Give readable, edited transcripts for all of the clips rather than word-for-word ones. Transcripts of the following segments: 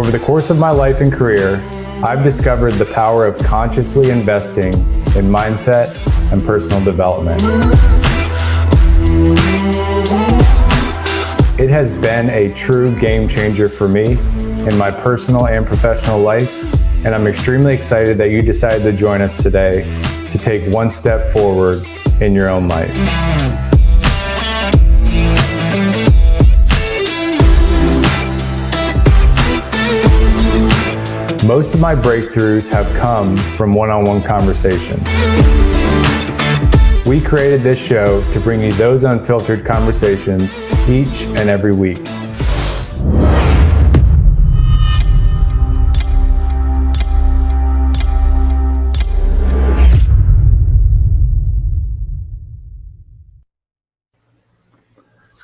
Over the course of my life and career, I've discovered the power of consciously investing in mindset and personal development. It has been a true game changer for me in my personal and professional life, and I'm extremely excited that you decided to join us today to take one step forward in your own life. Most of my breakthroughs have come from one-on-one conversations. We created this show to bring you those unfiltered conversations each and every week.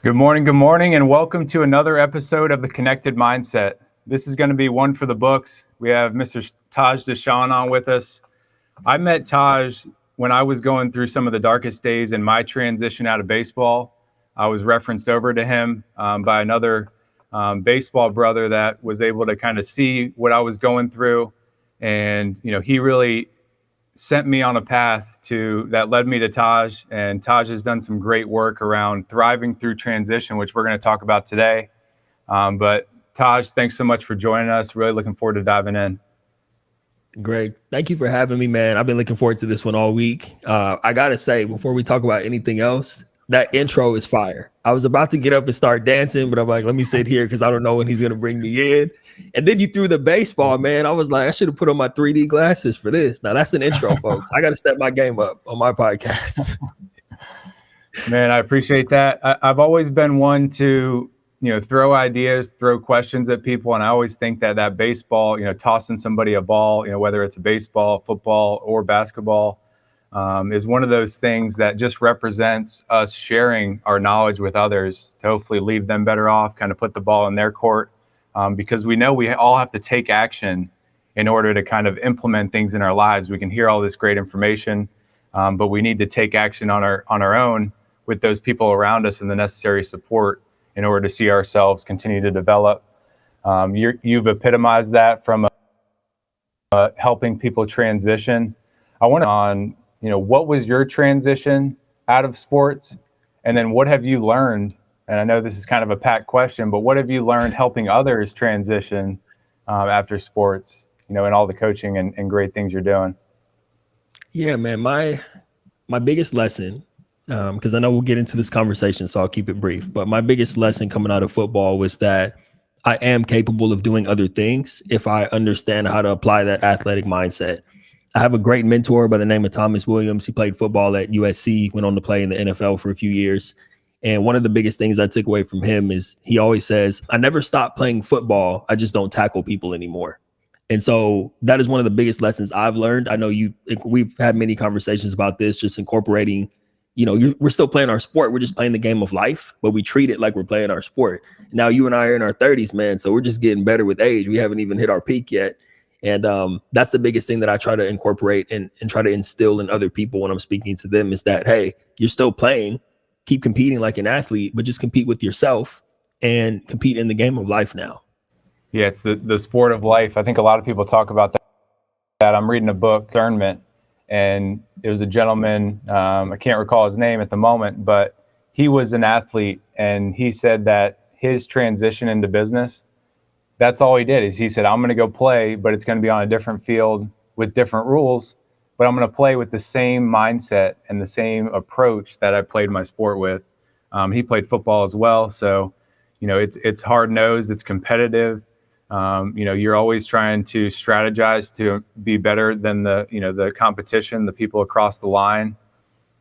Good morning, and welcome to another episode of The Connected Mindset. This is going to be one for the books. We have Mr. Taj Deshawn on with us. I met Taj when I was going through some of the darkest days in my transition out of baseball. I was referenced over to him by another baseball brother that was able to kind of see what I was going through. And, he really sent me on a path that led me to Taj. And Taj has done some great work around thriving through transition, which we're going to talk about today. But Taj, thanks so much for joining us. Really looking forward to diving in. Great. Thank you for having me, man. I've been looking forward to this one all week. I got to say, before we talk about anything else, that intro is fire. I was about to get up and start dancing, but I'm like, let me sit here because I don't know when he's going to bring me in. And then you threw the baseball, man. I was like, I should have put on my 3D glasses for this. Now, that's an intro, folks. I got to step my game up on my podcast. Man, I appreciate that. I've always been one to throw ideas, throw questions at people. And I always think that baseball, tossing somebody a ball, whether it's a baseball, football, or basketball, is one of those things that just represents us sharing our knowledge with others to hopefully leave them better off, kind of put the ball in their court. Because we know we all have to take action in order to kind of implement things in our lives. We can hear all this great information, but we need to take action on our own with those people around us and the necessary support in order to see ourselves continue to develop. You've epitomized that from helping people transition. I want to on, what was your transition out of sports? And then what have you learned? And I know this is kind of a packed question, but what have you learned helping others transition after sports, and all the coaching and great things you're doing? Yeah, man, my biggest lesson, because I know we'll get into this conversation, so I'll keep it brief. But my biggest lesson coming out of football was that I am capable of doing other things if I understand how to apply that athletic mindset. I have a great mentor by the name of Thomas Williams. He played football at USC, went on to play in the NFL for a few years. And one of the biggest things I took away from him is he always says, I never stopped playing football. I just don't tackle people anymore. And so that is one of the biggest lessons I've learned. I know we've had many conversations about this, just incorporating, we're still playing our sport. We're just playing the game of life, but we treat it like we're playing our sport. Now you and I are in our 30s, man. So we're just getting better with age. We haven't even hit our peak yet. And that's the biggest thing that I try to incorporate and try to instill in other people when I'm speaking to them is that, hey, you're still playing, keep competing like an athlete, but just compete with yourself and compete in the game of life now. Yeah, it's the sport of life. I think a lot of people talk about that. I'm reading a book, Discernment, and it was a gentleman, I can't recall his name at the moment, but he was an athlete, and he said that his transition into business, that's all he did is he said, I'm going to go play, but it's going to be on a different field with different rules, but I'm going to play with the same mindset and the same approach that I played my sport with. He played football as well. So, it's hard-nosed, it's competitive. You're always trying to strategize to be better than the competition, the people across the line.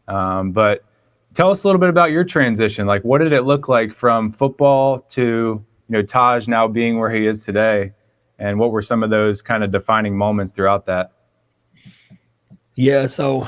But tell us a little bit about your transition. Like, what did it look like from football to, Taj now being where he is today? And what were some of those kind of defining moments throughout that? Yeah. So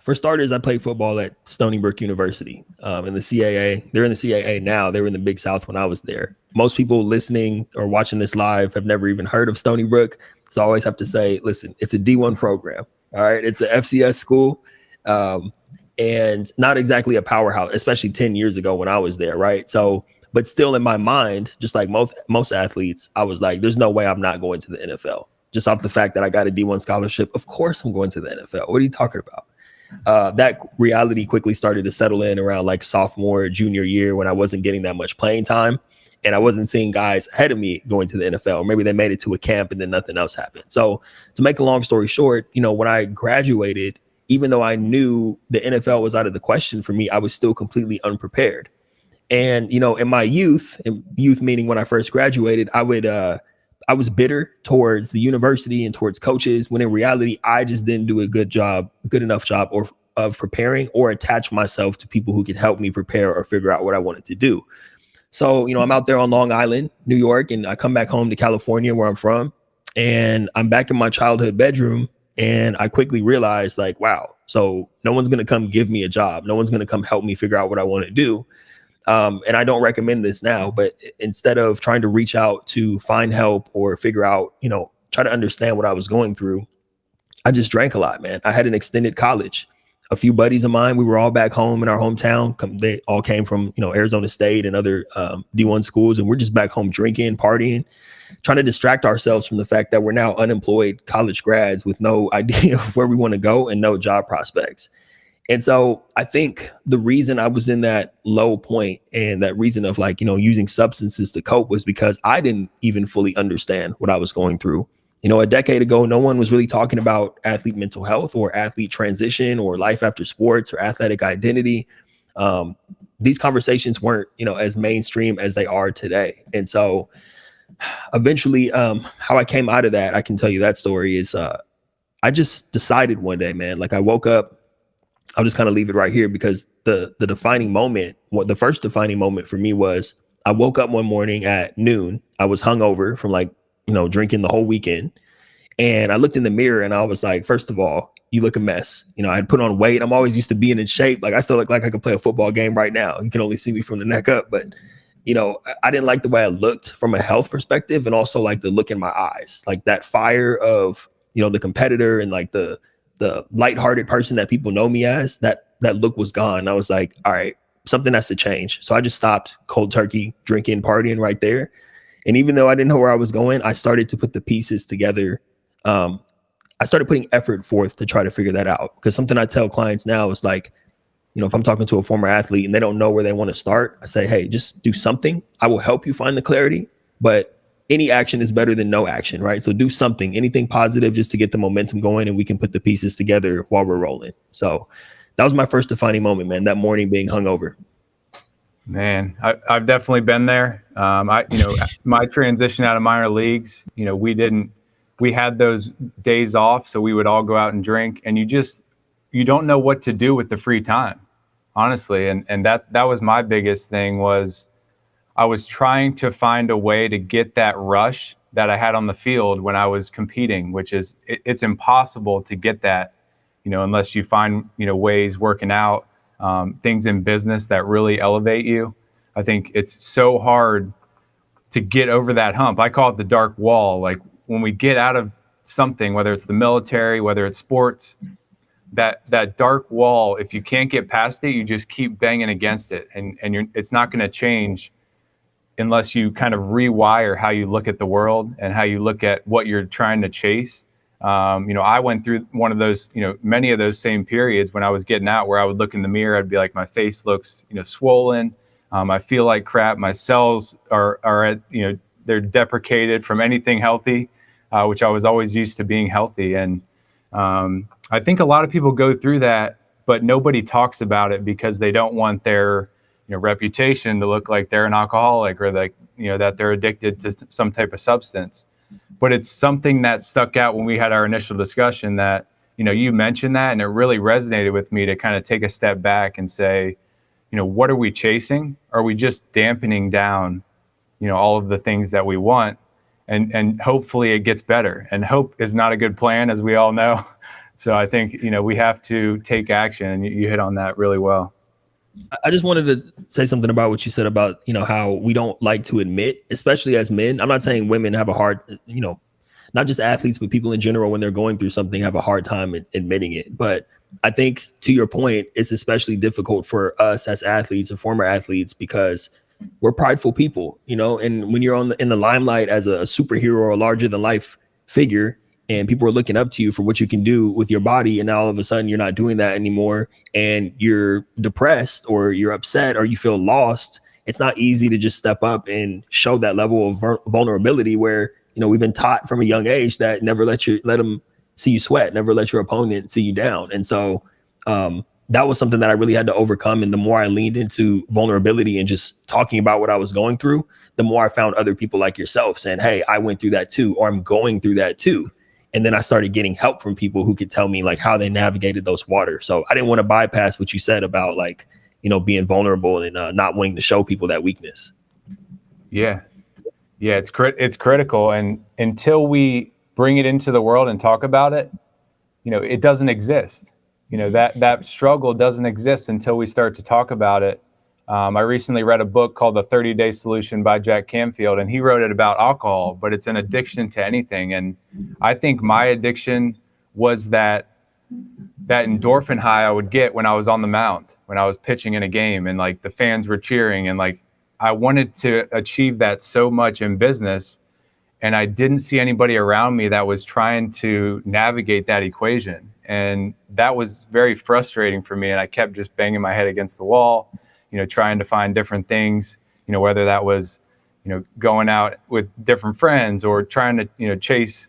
for starters, I played football at Stony Brook University in the CAA. They're in the CAA now. They were in the Big South when I was there. Most people listening or watching this live have never even heard of Stony Brook. So I always have to say, listen, it's a D1 program. All right. It's an FCS school. And not exactly a powerhouse, especially 10 years ago when I was there. Right. So But still in my mind, just like most athletes, I was like, there's no way I'm not going to the NFL. Just off the fact that I got a D1 scholarship, of course I'm going to the NFL. What are you talking about? That reality quickly started to settle in around like sophomore, junior year when I wasn't getting that much playing time. And I wasn't seeing guys ahead of me going to the NFL. Or maybe they made it to a camp and then nothing else happened. So to make a long story short, when I graduated, even though I knew the NFL was out of the question for me, I was still completely unprepared. And, in my youth meaning when I first graduated, I was bitter towards the university and towards coaches, when in reality, I just didn't do a good enough job of preparing or attach myself to people who could help me prepare or figure out what I wanted to do. So, I'm out there on Long Island, New York, and I come back home to California where I'm from, and I'm back in my childhood bedroom. And I quickly realized, like, wow, so no one's going to come give me a job. No one's going to come help me figure out what I want to do. And I don't recommend this now, but instead of trying to reach out to find help or figure out, try to understand what I was going through, I just drank a lot, man. I had an extended college. A few buddies of mine, we were all back home in our hometown. They all came from, Arizona State and other D1 schools. And we're just back home drinking, partying, trying to distract ourselves from the fact that we're now unemployed college grads with no idea of where we want to go and no job prospects. And so I think the reason I was in that low point and that reason of like, using substances to cope was because I didn't even fully understand what I was going through. A decade ago, no one was really talking about athlete mental health or athlete transition or life after sports or athletic identity. These conversations weren't, as mainstream as they are today. And so eventually, how I came out of that, I can tell you that story is I just decided one day, man, like I woke up. I'll just kind of leave it right here because the defining moment, the first defining moment for me was I woke up one morning at noon. I was hungover from drinking the whole weekend. And I looked in the mirror and I was like, first of all, you look a mess. I had put on weight. I'm always used to being in shape. Like I still look like I could play a football game right now. You can only see me from the neck up. But, I didn't like the way I looked from a health perspective and also like the look in my eyes, like that fire of, the competitor and like the lighthearted person that people know me as, that look was gone. I was like, all right, something has to change. So I just stopped cold turkey drinking, partying right there. And even though I didn't know where I was going, I started to put the pieces together. I started putting effort forth to try to figure that out. Because something I tell clients now is like, if I'm talking to a former athlete and they don't know where they want to start, I say, hey, just do something. I will help you find the clarity, but any action is better than no action, right? So do something, anything positive just to get the momentum going and we can put the pieces together while we're rolling. So that was my first defining moment, man, that morning being hungover. Man, I've definitely been there. My transition out of minor leagues, we had those days off. So we would all go out and drink and you don't know what to do with the free time, honestly. And that was my biggest thing was I was trying to find a way to get that rush that I had on the field when I was competing, which is it's impossible to get that, unless you find, ways working out, things in business that really elevate you. I think it's so hard to get over that hump. I call it the dark wall. Like when we get out of something, whether it's the military, whether it's sports, that dark wall, if you can't get past it, you just keep banging against it and it's not going to change unless you kind of rewire how you look at the world and how you look at what you're trying to chase. I went through one of those, many of those same periods when I was getting out where I would look in the mirror, I'd be like, my face looks, swollen. I feel like crap. My cells are at, they're deprecated from anything healthy, which I was always used to being healthy. And I think a lot of people go through that, but nobody talks about it because they don't want their reputation to look like they're an alcoholic or like, that they're addicted to some type of substance. But it's something that stuck out when we had our initial discussion that, you mentioned that and it really resonated with me to kind of take a step back and say, what are we chasing? Are we just dampening down, all of the things that we want? And hopefully it gets better. And hope is not a good plan, as we all know. So I think, we have to take action, and you hit on that really well. I just wanted to say something about what you said about, how we don't like to admit, especially as men. I'm not saying women have a hard, not just athletes, but people in general, when they're going through something, have a hard time admitting it. But I think to your point, it's especially difficult for us as athletes or former athletes because we're prideful people, you know, and when you're in the limelight as a superhero or a larger than life figure, and people are looking up to you for what you can do with your body, and now all of a sudden you're not doing that anymore, and you're depressed or you're upset or you feel lost, it's not easy to just step up and show that level of vulnerability where, you know, we've been taught from a young age that never let them see you sweat, never let your opponent see you down. And so that was something that I really had to overcome. And the more I leaned into vulnerability and just talking about what I was going through, the more I found other people like yourself saying, hey, I went through that too, or I'm going through that too. And then I started getting help from people who could tell me like how they navigated those waters. So I didn't want to bypass what you said about like, you know, being vulnerable and not wanting to show people that weakness. Yeah. Yeah. It's critical. And until we bring it into the world and talk about it, you know, it doesn't exist. You know, that struggle doesn't exist until we start to talk about it. I recently read a book called The 30-Day Solution by Jack Canfield, and he wrote it about alcohol, but it's an addiction to anything. And I think my addiction was that endorphin high I would get when I was on the mound, when I was pitching in a game and like the fans were cheering, and like I wanted to achieve that so much in business, and I didn't see anybody around me that was trying to navigate that equation. And that was very frustrating for me. And I kept just banging my head against the wall, you know, trying to find different things, you know, whether that was, you know, going out with different friends or trying to, you know, chase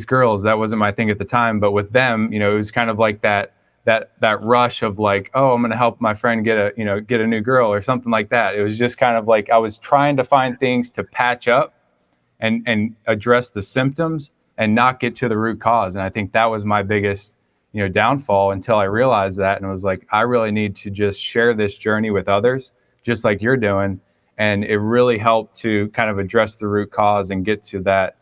girls. That wasn't my thing at the time. But with them, you know, it was kind of like that rush of like, oh, I'm going to help my friend get a new girl or something like that. It was just kind of like I was trying to find things to patch up and address the symptoms and not get to the root cause. And I think that was my biggest, you know, downfall until I realized that. And it was like, I really need to just share this journey with others, just like you're doing. And it really helped to kind of address the root cause and get to that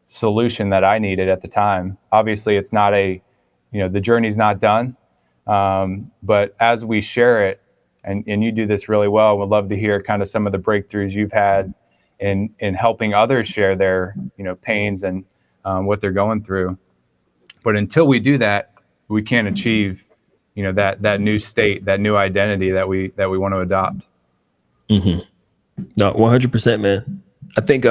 solution that I needed at the time. Obviously, it's not the journey's not done. But as we share it, and you do this really well, we'd love to hear kind of some of the breakthroughs you've had in helping others share their, you know, pains and what they're going through. But until we do that, we can't achieve, you know, that new state, that new identity that we want to adopt. Mm-hmm. No, 100%, man. I think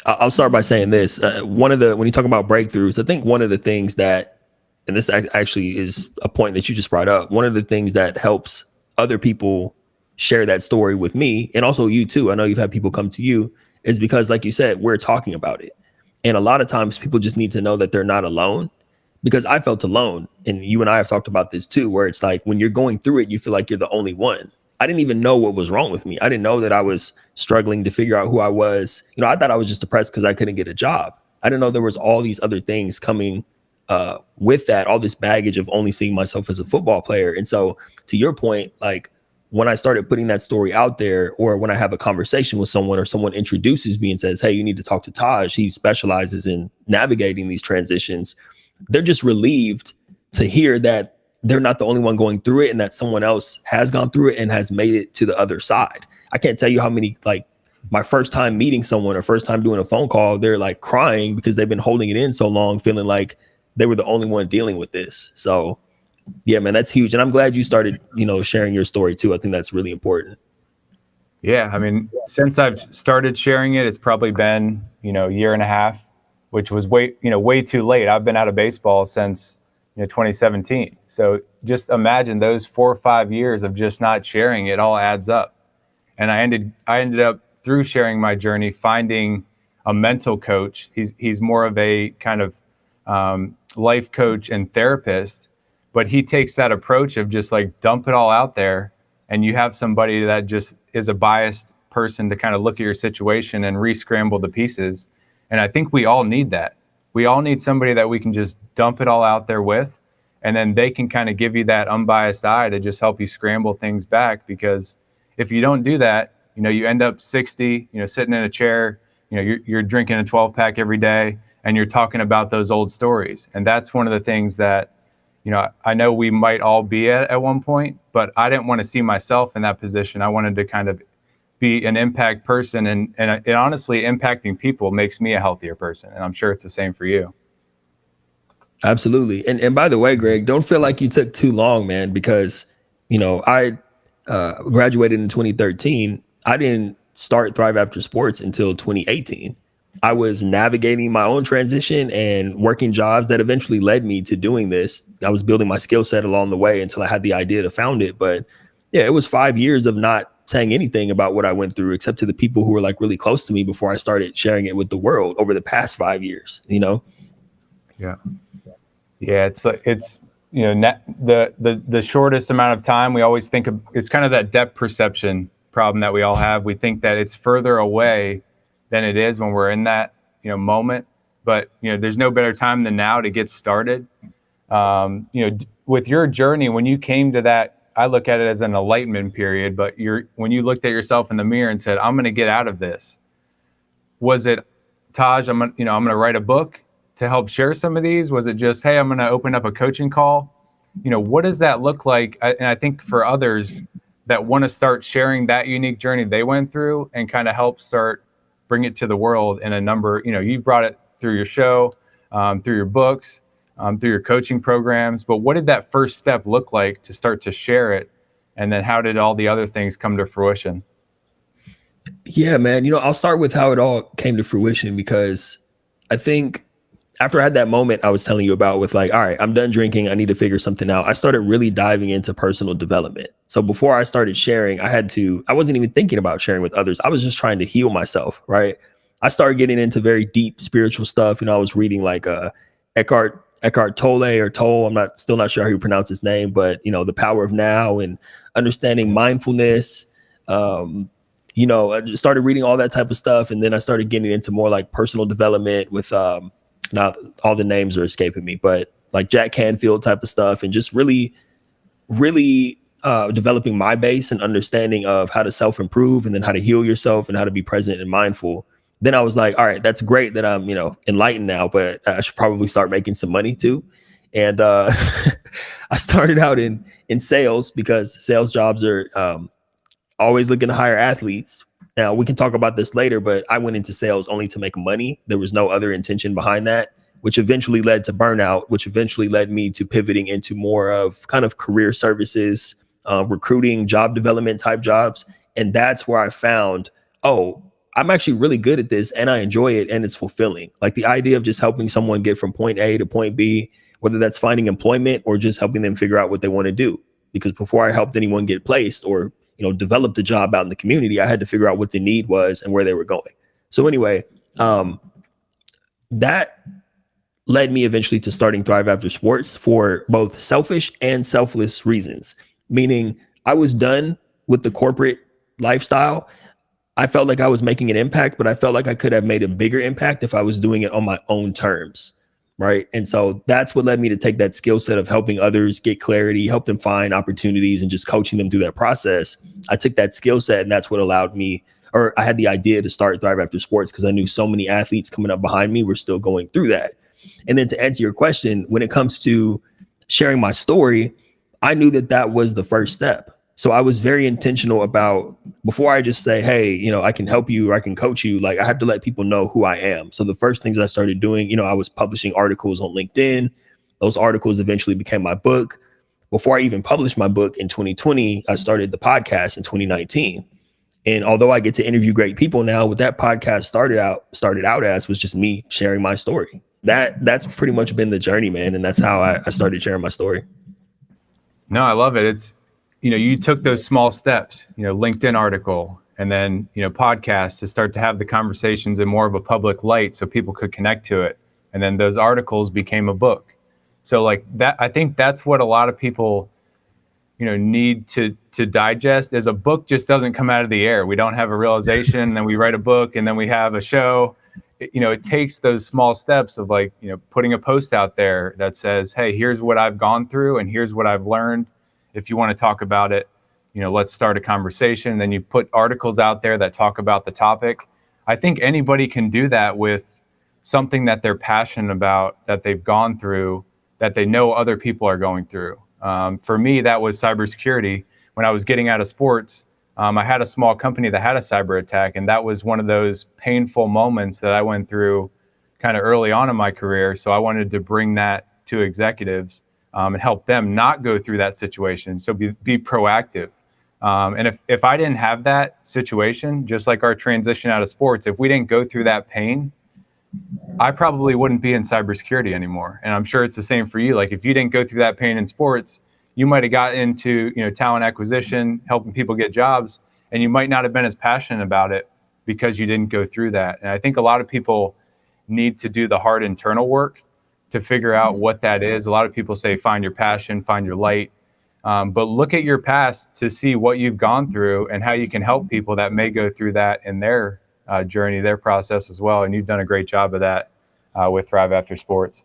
I'll start by saying this. When you talk about breakthroughs, I think one of the things that, and this actually is a point that you just brought up, one of the things that helps other people share that story with me, and also you too, I know you've had people come to you, is because, like you said, we're talking about it. And a lot of times people just need to know that they're not alone, because I felt alone. And you and I have talked about this too, where it's like when you're going through it, you feel like you're the only one. I didn't even know what was wrong with me. I didn't know that I was struggling to figure out who I was. You know, I thought I was just depressed because I couldn't get a job. I didn't know there was all these other things coming with that, all this baggage of only seeing myself as a football player. And so to your point, like when I started putting that story out there, or when I have a conversation with someone or someone introduces me and says, hey, you need to talk to Taj, he specializes in navigating these transitions, they're just relieved to hear that they're not the only one going through it, and that someone else has gone through it and has made it to the other side. I can't tell you how many, like my first time meeting someone or first time doing a phone call, they're like crying because they've been holding it in so long, feeling like they were the only one dealing with this. So yeah, man, that's huge. And I'm glad you started, you know, sharing your story too. I think that's really important. Yeah. I mean, since I've started sharing it, it's probably been, you know, a year and a half, which was way too late. I've been out of baseball since, 2017. So just imagine those 4 or 5 years of just not sharing. It all adds up. And I ended up, through sharing my journey, finding a mental coach. He's more of a kind of life coach and therapist, but he takes that approach of just like dump it all out there, and you have somebody that just is a biased person to kind of look at your situation and re-scramble the pieces. And I think we all need that. We all need somebody that we can just dump it all out there with, and then they can kind of give you that unbiased eye to just help you scramble things back. Because if you don't do that, you end up 60, sitting in a chair, you're drinking a 12-pack every day, and you're talking about those old stories. And that's one of the things that, I know we might all be at one point, but I didn't want to see myself in that position. I wanted to kind of be an impact person, and it honestly, impacting people makes me a healthier person. And I'm sure it's the same for you. Absolutely. And by the way, Greg, don't feel like you took too long, man, because, I graduated in 2013. I didn't start Thrive After Sports until 2018. I was navigating my own transition and working jobs that eventually led me to doing this. I was building my skill set along the way until I had the idea to found it. But yeah, it was 5 years of not saying anything about what I went through, except to the people who were like really close to me before I started sharing it with the world over the past 5 years, you know? Yeah. Yeah. It's, the shortest amount of time. We always think of, it's kind of that depth perception problem that we all have. We think that it's further away than it is when we're in that, moment. But, there's no better time than now to get started. With your journey, when you came to that, I look at it as an enlightenment period, but when you looked at yourself in the mirror and said, I'm going to get out of this, was it, Taj, I'm going to write a book to help share some of these? Was it just, hey, I'm going to open up a coaching call? What does that look like? And I think for others that want to start sharing that unique journey they went through and kind of help start bring it to the world in a number, you brought it through your show, through your books, through your coaching programs. But what did that first step look like to start to share it? And then how did all the other things come to fruition? Yeah, man. I'll start with how it all came to fruition, because I think after I had that moment I was telling you about with like, all right, I'm done drinking, I need to figure something out, I started really diving into personal development. So before I started sharing, I wasn't even thinking about sharing with others. I was just trying to heal myself, right? I started getting into very deep spiritual stuff. I was reading like Eckhart Tolle or Tolle. I'm still not sure how you pronounce his name, but The Power of Now and understanding mindfulness. I just started reading all that type of stuff, and then I started getting into more like personal development with now all the names are escaping me, but like Jack Canfield type of stuff, and just really, really developing my base and understanding of how to self-improve and then how to heal yourself and how to be present and mindful. Then I was like, all right, that's great that I'm, enlightened now, but I should probably start making some money too. And I started out in sales, because sales jobs are always looking to hire athletes. Now, we can talk about this later, but I went into sales only to make money. There was no other intention behind that, which eventually led to burnout, which eventually led me to pivoting into more of kind of career services, recruiting, job development type jobs. And that's where I found, oh, I'm actually really good at this and I enjoy it and it's fulfilling. Like the idea of just helping someone get from point A to point B, whether that's finding employment or just helping them figure out what they want to do. Because before I helped anyone get placed or develop the job out in the community, I had to figure out what the need was and where they were going. So anyway, that led me eventually to starting Thrive After Sports for both selfish and selfless reasons. Meaning I was done with the corporate lifestyle. I felt like I was making an impact, but I felt like I could have made a bigger impact if I was doing it on my own terms. Right. And so that's what led me to take that skill set of helping others get clarity, help them find opportunities and just coaching them through that process. I took that skill set and that's what allowed me, or I had the idea to start Thrive After Sports because I knew so many athletes coming up behind me were still going through that. And then to answer your question, when it comes to sharing my story, I knew that that was the first step. So I was very intentional about, before I just say, hey, I can help you or I can coach you, like I have to let people know who I am. So the first things I started doing, I was publishing articles on LinkedIn. Those articles eventually became my book. Before I even published my book in 2020, I started the podcast in 2019. And although I get to interview great people now, what that podcast started out as was just me sharing my story. That's pretty much been the journey, man. And that's how I started sharing my story. No, I love it. It's, you took those small steps, LinkedIn article and then, podcasts to start to have the conversations in more of a public light so people could connect to it. And then those articles became a book. So like that, I think that's what a lot of people, need to digest. As a book just doesn't come out of the air. We don't have a realization and then we write a book and then we have a show. It takes those small steps of like, putting a post out there that says, hey, here's what I've gone through and here's what I've learned. If you want to talk about it, let's start a conversation. Then you put articles out there that talk about the topic. I think anybody can do that with something that they're passionate about, that they've gone through, that they know other people are going through. For me, that was cybersecurity. When I was getting out of sports, I had a small company that had a cyber attack, and that was one of those painful moments that I went through kind of early on in my career. So I wanted to bring that to executives and help them not go through that situation. So be proactive. And if I didn't have that situation, just like our transition out of sports, if we didn't go through that pain, I probably wouldn't be in cybersecurity anymore. And I'm sure it's the same for you. Like if you didn't go through that pain in sports, you might have got into, talent acquisition, helping people get jobs, and you might not have been as passionate about it because you didn't go through that. And I think a lot of people need to do the hard internal work to figure out what that is. A lot of people say, find your passion, find your light. But look at your past to see what you've gone through and how you can help people that may go through that in their journey, their process as well. And you've done a great job of that with Thrive After Sports.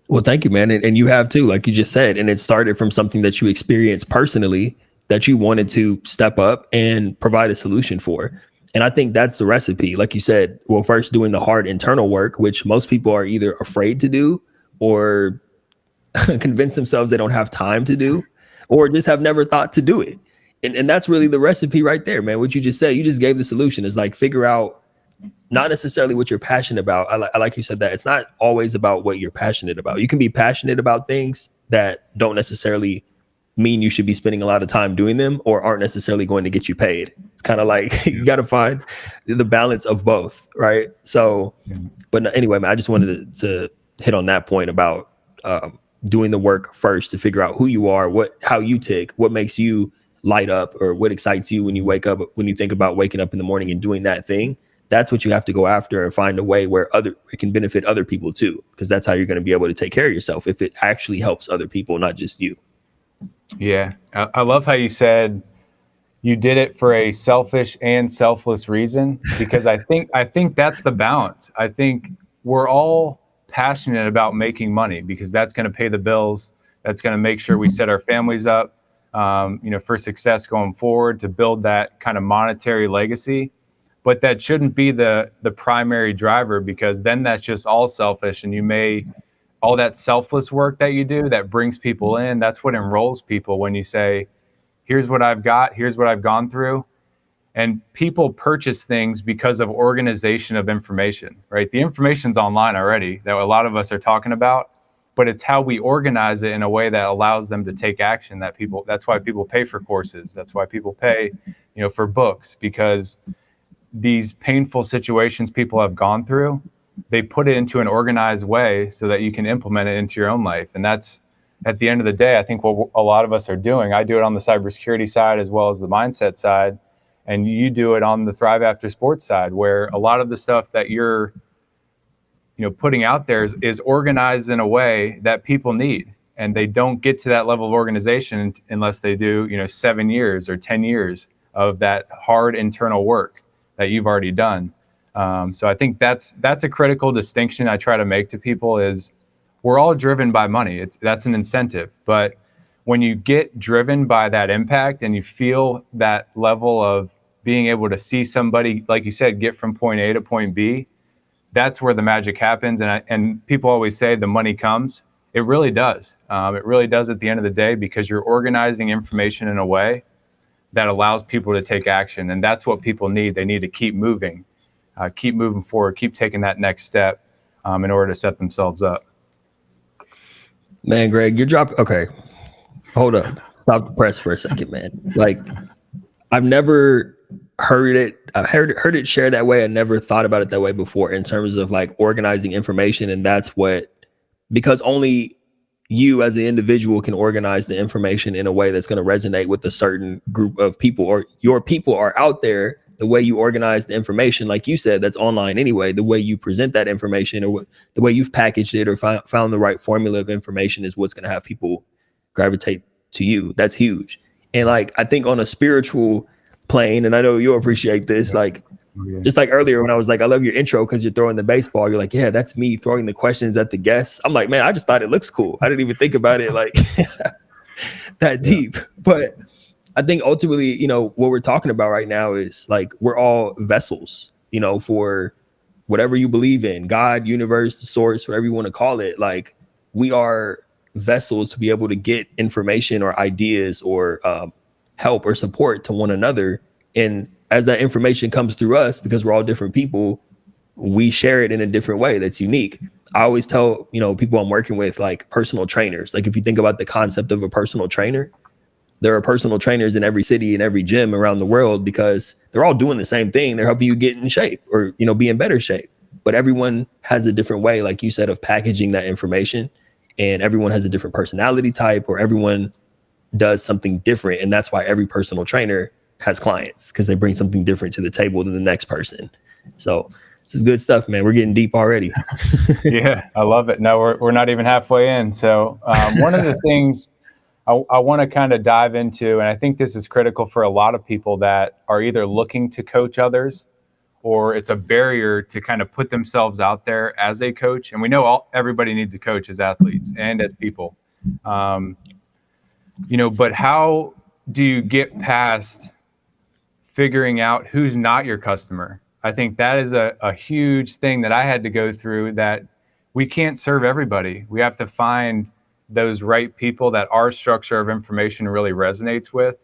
Well, thank you, man. And you have too, like you just said, and it started from something that you experienced personally that you wanted to step up and provide a solution for. And I think that's the recipe. Like you said, well, first doing the hard internal work, which most people are either afraid to do or convince themselves they don't have time to do, or just have never thought to do it. And that's really the recipe right there, man. What you just said, you just gave the solution. Is like figure out not necessarily what you're passionate about. I like you said that it's not always about what you're passionate about. You can be passionate about things that don't necessarily mean you should be spending a lot of time doing them or aren't necessarily going to get you paid. It's kind of like you got to find the balance of both, right? So, but anyway, man, I just wanted to hit on that point about doing the work first to figure out who you are, how you tick, what makes you light up, or what excites you when you wake up, when you think about waking up in the morning and doing that thing. That's what you have to go after and find a way where it can benefit other people too, because that's how you're going to be able to take care of yourself if it actually helps other people, not just you. Yeah, I love how you said you did it for a selfish and selfless reason, because I think that's the balance. I think we're all passionate about making money because that's going to pay the bills. That's going to make sure we set our families up, for success going forward, to build that kind of monetary legacy. But that shouldn't be the primary driver, because then that's just all selfish, and all that selfless work that you do that brings people in, that's what enrolls people when you say, here's what I've got, here's what I've gone through. And people purchase things because of organization of information, right? The information's online already that a lot of us are talking about, but it's how we organize it in a way that allows them to take action. That's why people pay for courses. That's why people pay, for books, because these painful situations people have gone through, they put it into an organized way so that you can implement it into your own life. And that's, at the end of the day, I think what a lot of us are doing. I do it on the cybersecurity side as well as the mindset side, and you do it on the Thrive After Sports side, where a lot of the stuff that you're putting out there is organized in a way that people need. And they don't get to that level of organization unless they do 7 years or 10 years of that hard internal work that you've already done. So I think that's a critical distinction I try to make to people is we're all driven by money. That's an incentive. But when you get driven by that impact and you feel that level of being able to see somebody, like you said, get from point A to point B, that's where the magic happens. And people always say the money comes. It really does. It really does at the end of the day, because you're organizing information in a way that allows people to take action. And that's what people need. They need to keep moving forward, keep taking that next step in order to set themselves up. Man, Greg, you're dropping. Okay, hold up. Stop the press for a second, man. Like, I've never heard it. I've heard it shared that way. I never thought about it that way before in terms of like organizing information. And because only you as an individual can organize the information in a way that's going to resonate with a certain group of people, or your people are out there. The way you organize the information, like you said, that's online anyway, the way you present that information, or the way you've packaged it or found the right formula of information is what's going to have people gravitate to you. That's huge. And like, I think on a spiritual plane, and I know you'll appreciate this, like, just like earlier when I was like, I love your intro because you're throwing the baseball. You're like, yeah, that's me throwing the questions at the guests. I'm like, man, I just thought it looks cool. I didn't even think about it like that deep. But I think ultimately, what we're talking about right now is like, we're all vessels, for whatever you believe in, God, universe, the source, whatever you want to call it. Like, we are vessels to be able to get information or ideas or help or support to one another. And as that information comes through us, because we're all different people, we share it in a different way that's unique. I always tell, people I'm working with, like personal trainers, like if you think about the concept of a personal trainer, there are personal trainers in every city and every gym around the world because they're all doing the same thing. They're helping you get in shape or, be in better shape. But everyone has a different way, like you said, of packaging that information. And everyone has a different personality type, or everyone does something different. And that's why every personal trainer has clients, because they bring something different to the table than the next person. So this is good stuff, man. We're getting deep already. Yeah, I love it. No, we're not even halfway in. So one of the things I want to kind of dive into, and I think this is critical for a lot of people that are either looking to coach others, or it's a barrier to kind of put themselves out there as a coach. And we know everybody needs a coach as athletes and as people. But how do you get past figuring out who's not your customer? I think that is a huge thing that I had to go through, that we can't serve everybody. We have to find those right people that our structure of information really resonates with.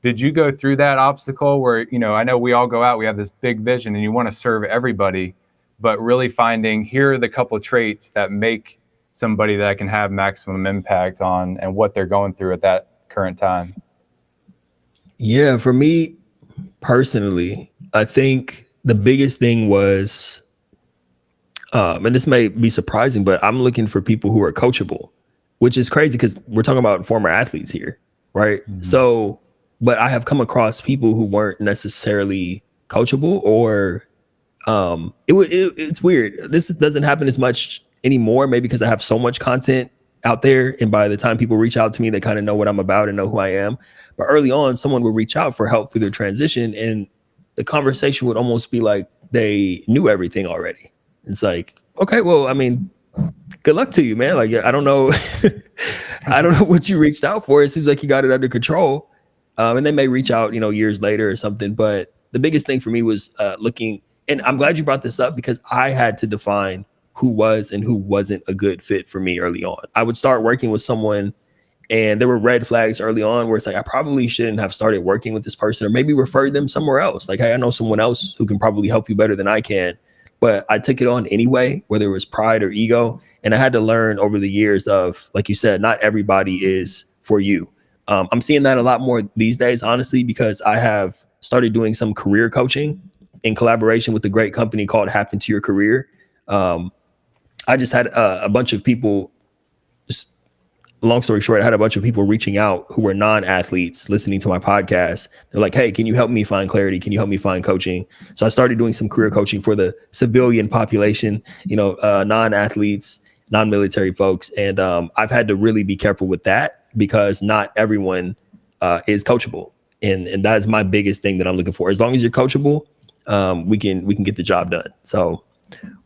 Did you go through that obstacle where, I know we all go out, we have this big vision and you want to serve everybody, but really finding here are the couple of traits that make somebody that can have maximum impact on and what they're going through at that current time? Yeah, for me personally, I think the biggest thing was, and this may be surprising, but I'm looking for people who are coachable, which is crazy because we're talking about former athletes here, right? Mm-hmm. So, but I have come across people who weren't necessarily coachable, or it's weird. This doesn't happen as much anymore, maybe because I have so much content out there, and by the time people reach out to me, they kind of know what I'm about and know who I am. But early on, someone would reach out for help through their transition, and the conversation would almost be like they knew everything already. It's like, okay, well, I mean, good luck to you, man. Like, I don't know, I don't know what you reached out for. It seems like you got it under control. And they may reach out, years later or something. But the biggest thing for me was looking, and I'm glad you brought this up because I had to define who was and who wasn't a good fit for me early on. I would start working with someone, and there were red flags early on where it's like, I probably shouldn't have started working with this person, or maybe referred them somewhere else. Like, hey, I know someone else who can probably help you better than I can. But I took it on anyway, whether it was pride or ego. And I had to learn over the years of, like you said, not everybody is for you. I'm seeing that a lot more these days, honestly, because I have started doing some career coaching in collaboration with a great company called Happen to Your Career. I just had a bunch of people, just long story short, I had a bunch of people reaching out who were non-athletes listening to my podcast. They're like, hey, can you help me find clarity? Can you help me find coaching? So I started doing some career coaching for the civilian population, non-athletes, non-military folks. And I've had to really be careful with that because not everyone is coachable. And that is my biggest thing that I'm looking for. As long as you're coachable, we can get the job done. So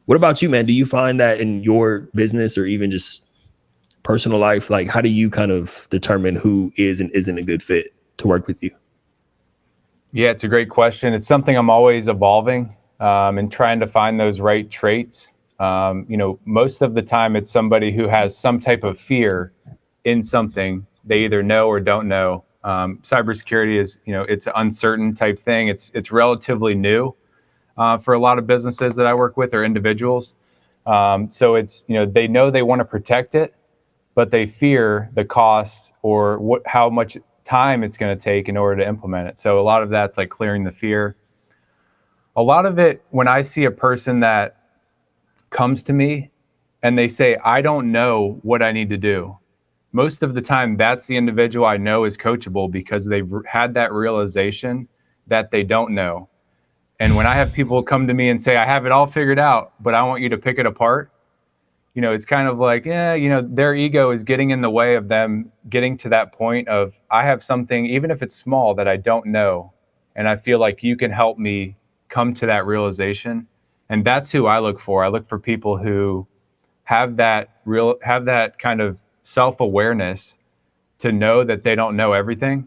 what about you, man? Do you find that in your business or even just personal life, like how do you kind of determine who is and isn't a good fit to work with you? Yeah, it's a great question. It's something I'm always evolving and trying to find those right traits. Most of the time it's somebody who has some type of fear in something they either know or don't know. Cybersecurity is, it's an uncertain type thing. It's relatively new for a lot of businesses that I work with or individuals. So it's, they know they want to protect it, but they fear the costs or how much time it's going to take in order to implement it. So a lot of that's like clearing the fear. A lot of it, when I see a person that comes to me and they say, I don't know what I need to do, most of the time that's the individual I know is coachable because they've had that realization that they don't know. And when I have people come to me and say, I have it all figured out, but I want you to pick it apart, it's kind of like, their ego is getting in the way of them getting to that point of, I have something, even if it's small, that I don't know. And I feel like you can help me come to that realization. And that's who I look for. I look for people who have that kind of self-awareness to know that they don't know everything.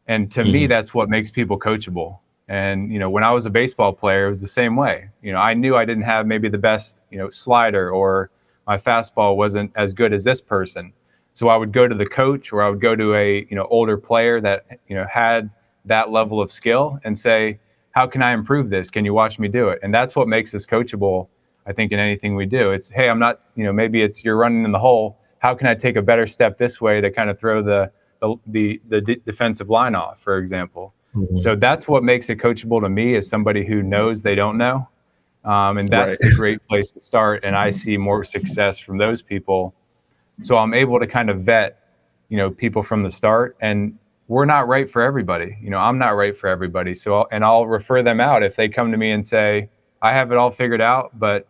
And to me, that's what makes people coachable. And, when I was a baseball player, it was the same way. I knew I didn't have maybe the best, slider, or my fastball wasn't as good as this person. So I would go to the coach, or I would go to a, older player that, had that level of skill and say, how can I improve this? Can you watch me do it? And that's what makes us coachable, I think, in anything we do. It's, hey, I'm not, maybe it's you're running in the hole. How can I take a better step this way to kind of throw the defensive line off, for example. Mhm. So that's what makes it coachable to me, is somebody who knows they don't know. And Right. that's the great place to start. And I see more success from those people. So I'm able to kind of vet, people from the start. And we're not right for everybody. I'm not right for everybody. So, I'll refer them out if they come to me and say, I have it all figured out, but,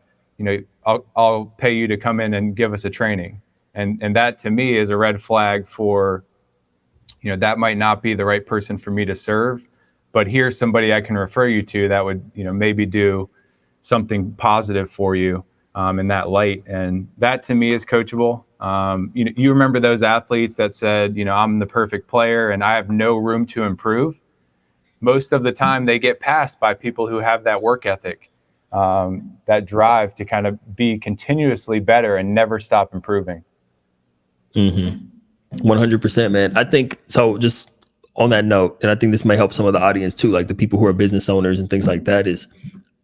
I'll pay you to come in and give us a training. And that to me is a red flag for, that might not be the right person for me to serve, but here's somebody I can refer you to that would, maybe do something positive for you in that light. And that to me is coachable. You remember those athletes that said, I'm the perfect player and I have no room to improve. Most of the time they get passed by people who have that work ethic, that drive to kind of be continuously better and never stop improving. 100%, man. I think so. Just on that note, and I think this may help some of the audience too, like the people who are business owners and things like that, is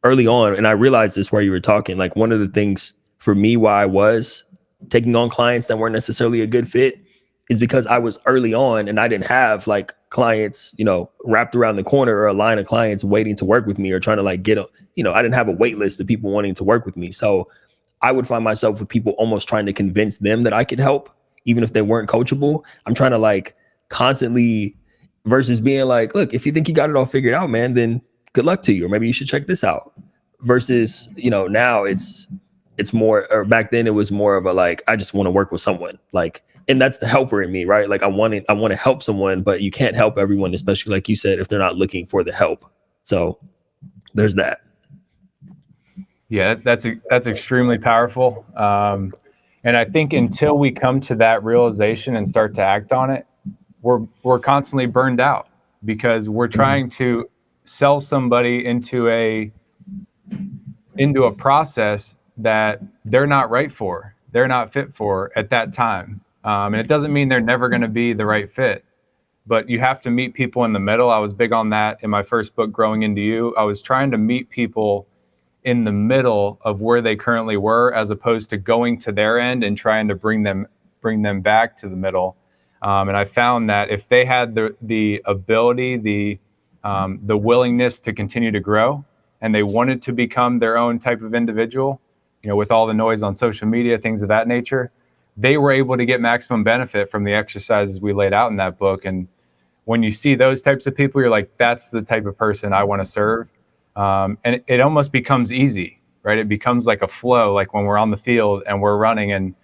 early on, and I realized this while you were talking, like one of the things for me why I was taking on clients that weren't necessarily a good fit is because I was early on and I didn't have like clients, wrapped around the corner, or a line of clients waiting to work with me, or trying to like I didn't have a wait list of people wanting to work with me. So I would find myself with people almost trying to convince them that I could help, even if they weren't coachable. I'm trying to like constantly, versus being like, look, if you think you got it all figured out, man, then good luck to you, or maybe you should check this out. Versus, now it's more, or back then it was more of a like, I just want to work with someone, like, and that's the helper in me, right? Like I want to help someone, but you can't help everyone, especially like you said, if they're not looking for the help. So there's that. Yeah, that's extremely powerful. And I think until we come to that realization and start to act on it, we're constantly burned out, because we're trying to sell somebody into a process that they're not right for, they're not fit for at that time. And it doesn't mean they're never going to be the right fit, but you have to meet people in the middle. I was big on that in my first book, Growing Into You. I was trying to meet people in the middle of where they currently were, as opposed to going to their end and trying to bring them back to the middle. And I found that if they had the ability, the willingness to continue to grow, and they wanted to become their own type of individual, with all the noise on social media, things of that nature, they were able to get maximum benefit from the exercises we laid out in that book. And when you see those types of people, you're like, that's the type of person I want to serve. And it almost becomes easy, right? It becomes like a flow, like when we're on the field and we're running, and,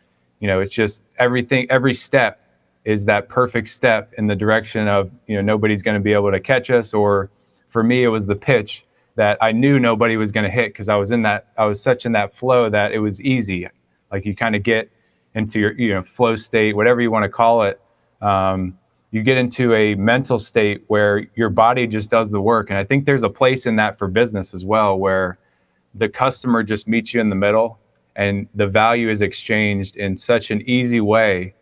it's just every step is that perfect step in the direction of, nobody's going to be able to catch us. Or for me, it was the pitch that I knew nobody was going to hit, because I was such in that flow that it was easy. Like you kind of get into your, flow state, whatever you want to call it. You get into a mental state where your body just does the work. And I think there's a place in that for business as well, where the customer just meets you in the middle and the value is exchanged in such an easy way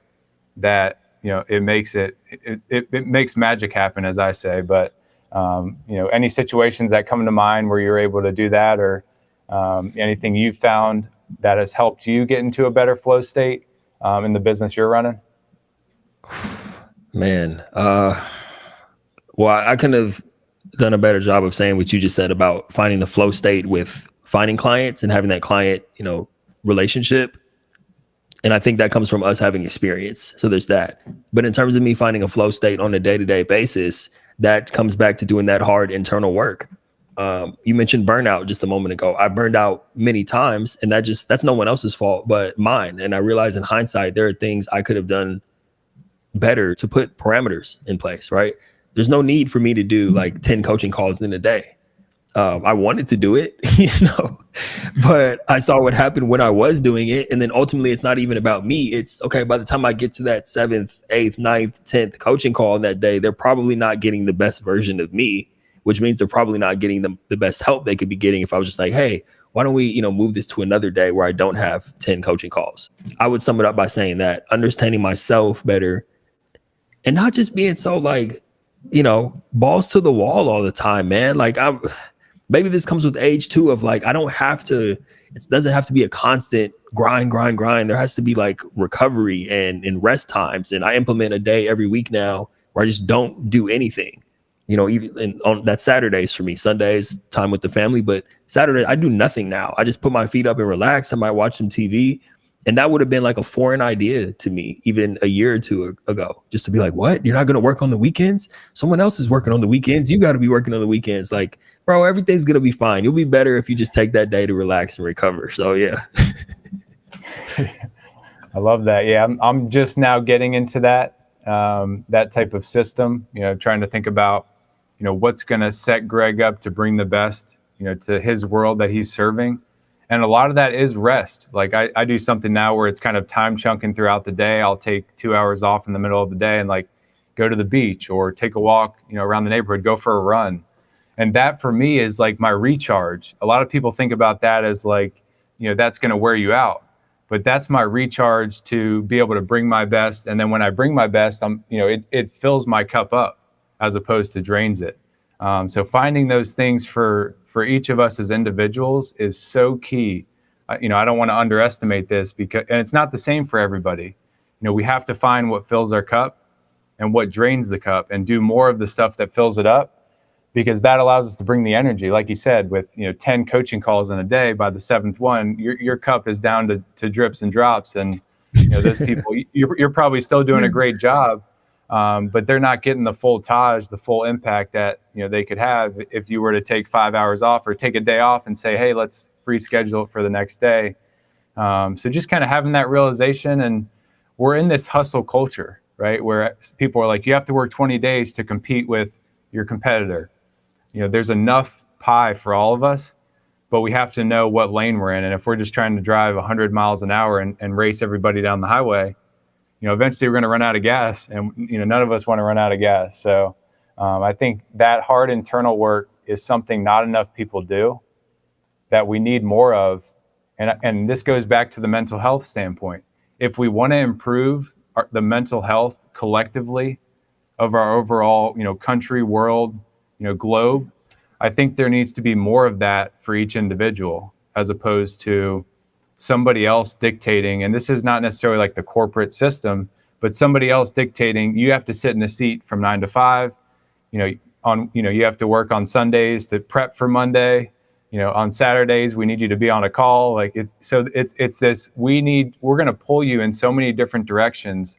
that, it makes magic happen, as I say. But, any situations that come to mind where you're able to do that, or anything you've found that has helped you get into a better flow state in the business you're running? Man, well, I couldn't have done a better job of saying what you just said about finding the flow state with finding clients and having that client, relationship. And I think that comes from us having experience. So there's that. But in terms of me finding a flow state on a day-to-day basis, that comes back to doing that hard internal work. You mentioned burnout just a moment ago. I burned out many times, and that's no one else's fault but mine. And I realize in hindsight, there are things I could have done better to put parameters in place, right? There's no need for me to do like 10 coaching calls in a day. I wanted to do it, but I saw what happened when I was doing it. And then ultimately it's not even about me. It's okay. By the time I get to that 7th, 8th, 9th, 10th coaching call in that day, they're probably not getting the best version of me, which means they're probably not getting the best help they could be getting if I was just like, hey, why don't we, move this to another day where I don't have 10 coaching calls? I would sum it up by saying that understanding myself better, and not just being so like, balls to the wall all the time, man. Like maybe this comes with age too, of like, I don't have to, it doesn't have to be a constant grind. There has to be like recovery and rest times. And I implement a day every week now where I just don't do anything. Even on that Saturdays for me, Sundays time with the family, but Saturday I do nothing now. I just put my feet up and relax. I might watch some TV, and that would have been like a foreign idea to me even a year or two ago. Just to be like, what? You're not going to work on the weekends? Someone else is working on the weekends. You got to be working on the weekends. Like, bro, everything's going to be fine. You'll be better if you just take that day to relax and recover. So yeah. I love that. Yeah, I'm just now getting into that type of system. Trying to think about what's going to set Greg up to bring the best to his world that he's serving. And a lot of that is rest. Like I do something now where it's kind of time chunking throughout the day. I'll take 2 hours off in the middle of the day and like go to the beach or take a walk around the neighborhood, go for a run. And that for me is like my recharge. A lot of people think about that as like that's going to wear you out. But that's my recharge to be able to bring my best. And then when I bring my best, it fills my cup up as opposed to drains it. So finding those things for each of us as individuals is so key. I don't want to underestimate this and it's not the same for everybody. We have to find what fills our cup and what drains the cup and do more of the stuff that fills it up, because that allows us to bring the energy. Like you said, with 10 coaching calls in a day, by the seventh one, your cup is down to drips and drops. And those people, you're probably still doing a great job, but they're not getting the full taj, the full impact that they could have if you were to take 5 hours off or take a day off and say, hey, let's reschedule it for the next day. So just kind of having that realization. And we're in this hustle culture, right, where people are like, you have to work 20 days to compete with your competitor. There's enough pie for all of us, but we have to know what lane we're in. And if we're just trying to drive 100 miles an hour and race everybody down the highway, eventually we're going to run out of gas, and none of us want to run out of gas. So I think that hard internal work is something not enough people do, that we need more of. And this goes back to the mental health standpoint. If we want to improve the mental health collectively of our overall, country, world, globe, I think there needs to be more of that for each individual, as opposed to somebody else dictating. And this is not necessarily like the corporate system, but somebody else dictating, you have to sit in a seat from 9 to 5, you have to work on Sundays to prep for Monday, on Saturdays, we need you to be on a call. Like it's this, we're going to pull you in so many different directions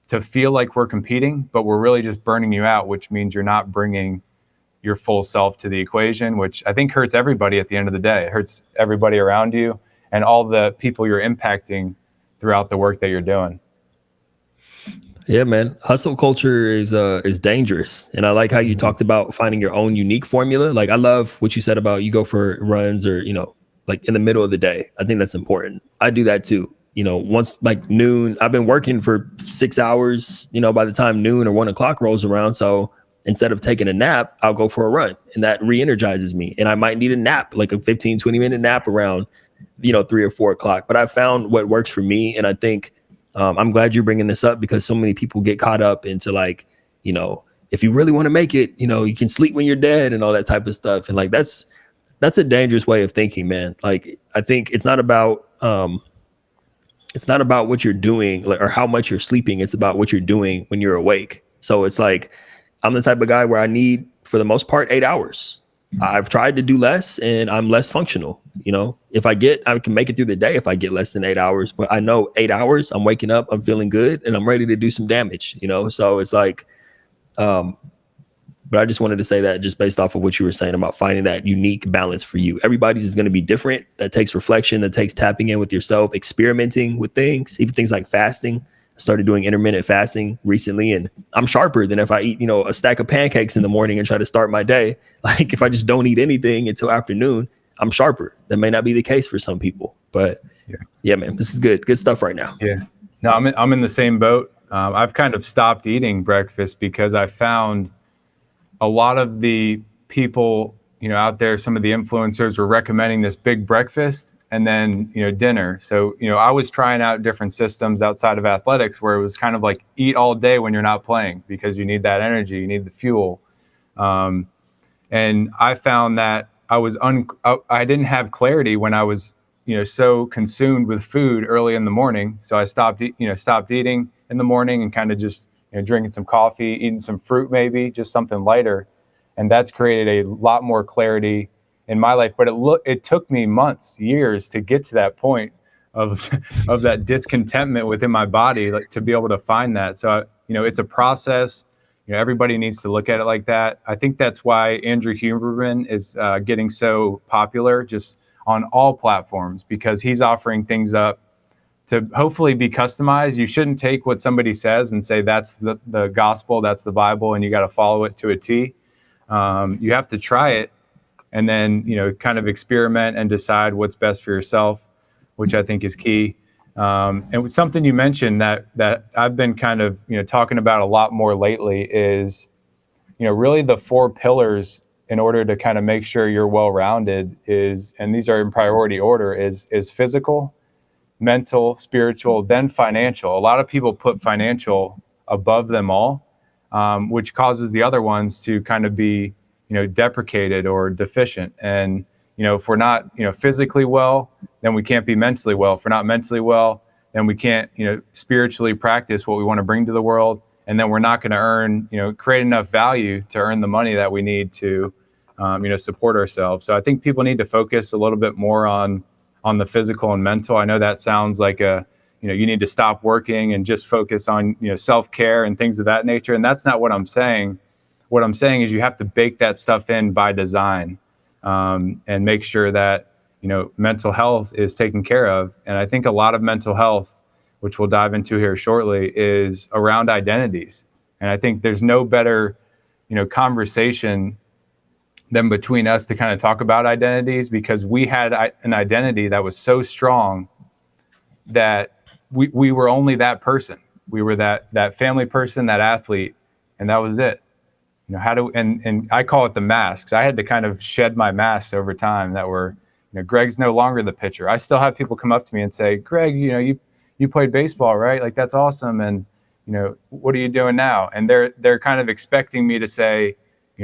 to feel like we're competing, but we're really just burning you out, which means you're not bringing your full self to the equation, which I think hurts everybody at the end of the day. It hurts everybody around you and all the people you're impacting throughout the work that you're doing. Yeah, man. Hustle culture is dangerous. And I like how you talked about finding your own unique formula. Like I love what you said about you go for runs or, like in the middle of the day. I think that's important. I do that too. Once like noon, I've been working for 6 hours, by the time noon or 1 o'clock rolls around. So instead of taking a nap, I'll go for a run, and that re-energizes me. And I might need a nap, like a 15, 20-minute nap around, 3 or 4 o'clock. But I found what works for me. And I think I'm glad you're bringing this up, because so many people get caught up into like, if you really want to make it, you can sleep when you're dead and all that type of stuff. And like, that's a dangerous way of thinking, man. Like, I think it's not about what you're doing or how much you're sleeping. It's about what you're doing when you're awake. So it's like, I'm the type of guy where I need, for the most part, 8 hours. I've tried to do less and I'm less functional. I can make it through the day if I get less than 8 hours, but I know 8 hours, I'm waking up, I'm feeling good, and I'm ready to do some damage, So it's like, but I just wanted to say that just based off of what you were saying about finding that unique balance for you. Everybody's is going to be different. That takes reflection, that takes tapping in with yourself, experimenting with things, even things like fasting. I started doing intermittent fasting recently, and I'm sharper than if I eat, a stack of pancakes in the morning and try to start my day. Like if I just don't eat anything until afternoon, I'm sharper. That may not be the case for some people, but yeah, man, this is good stuff right now. Yeah, no, I'm in the same boat. I've kind of stopped eating breakfast because I found a lot of the people, out there, some of the influencers were recommending this big breakfast and then, dinner. So, I was trying out different systems outside of athletics where it was kind of like eat all day when you're not playing, because you need that energy, you need the fuel. And I found that I didn't have clarity when I was, so consumed with food early in the morning. So I stopped eating in the morning and kind of just, drinking some coffee, eating some fruit, maybe just something lighter. And that's created a lot more clarity in my life. But it took me months, years to get to that point of of that discontentment within my body, like to be able to find that. So it's a process. Everybody needs to look at it like that. I think that's why Andrew Huberman is getting so popular just on all platforms, because he's offering things up to hopefully be customized. You shouldn't take what somebody says and say that's the gospel, that's the Bible, and you got to follow it to a T. You have to try it and then, kind of experiment and decide what's best for yourself, which I think is key. And something you mentioned that I've been kind of, talking about a lot more lately is, really the 4 pillars in order to kind of make sure you're well-rounded is, and these are in priority order, is physical, mental, spiritual, then financial. A lot of people put financial above them all, which causes the other ones to kind of be, deprecated or deficient. And, if we're not, physically well, then we can't be mentally well. If we're not mentally well, then we can't, spiritually practice what we want to bring to the world. And then we're not going to earn, create enough value to earn the money that we need to, support ourselves. So I think people need to focus a little bit more on the physical and mental. I know that sounds like you need to stop working and just focus on, self-care and things of that nature. And that's not what I'm saying. What I'm saying is you have to bake that stuff in by design, and make sure that, mental health is taken care of. And I think a lot of mental health, which we'll dive into here shortly, is around identities. And I think there's no better, conversation than between us to kind of talk about identities, because we had an identity that was so strong that we were only that person. We were that family person, that athlete, and that was it. And I call it the masks. I had to kind of shed my masks over time that were, Greg's no longer the pitcher. I still have people come up to me and say, Greg, you played baseball, right? Like, that's awesome. And, what are you doing now? And they're kind of expecting me to say,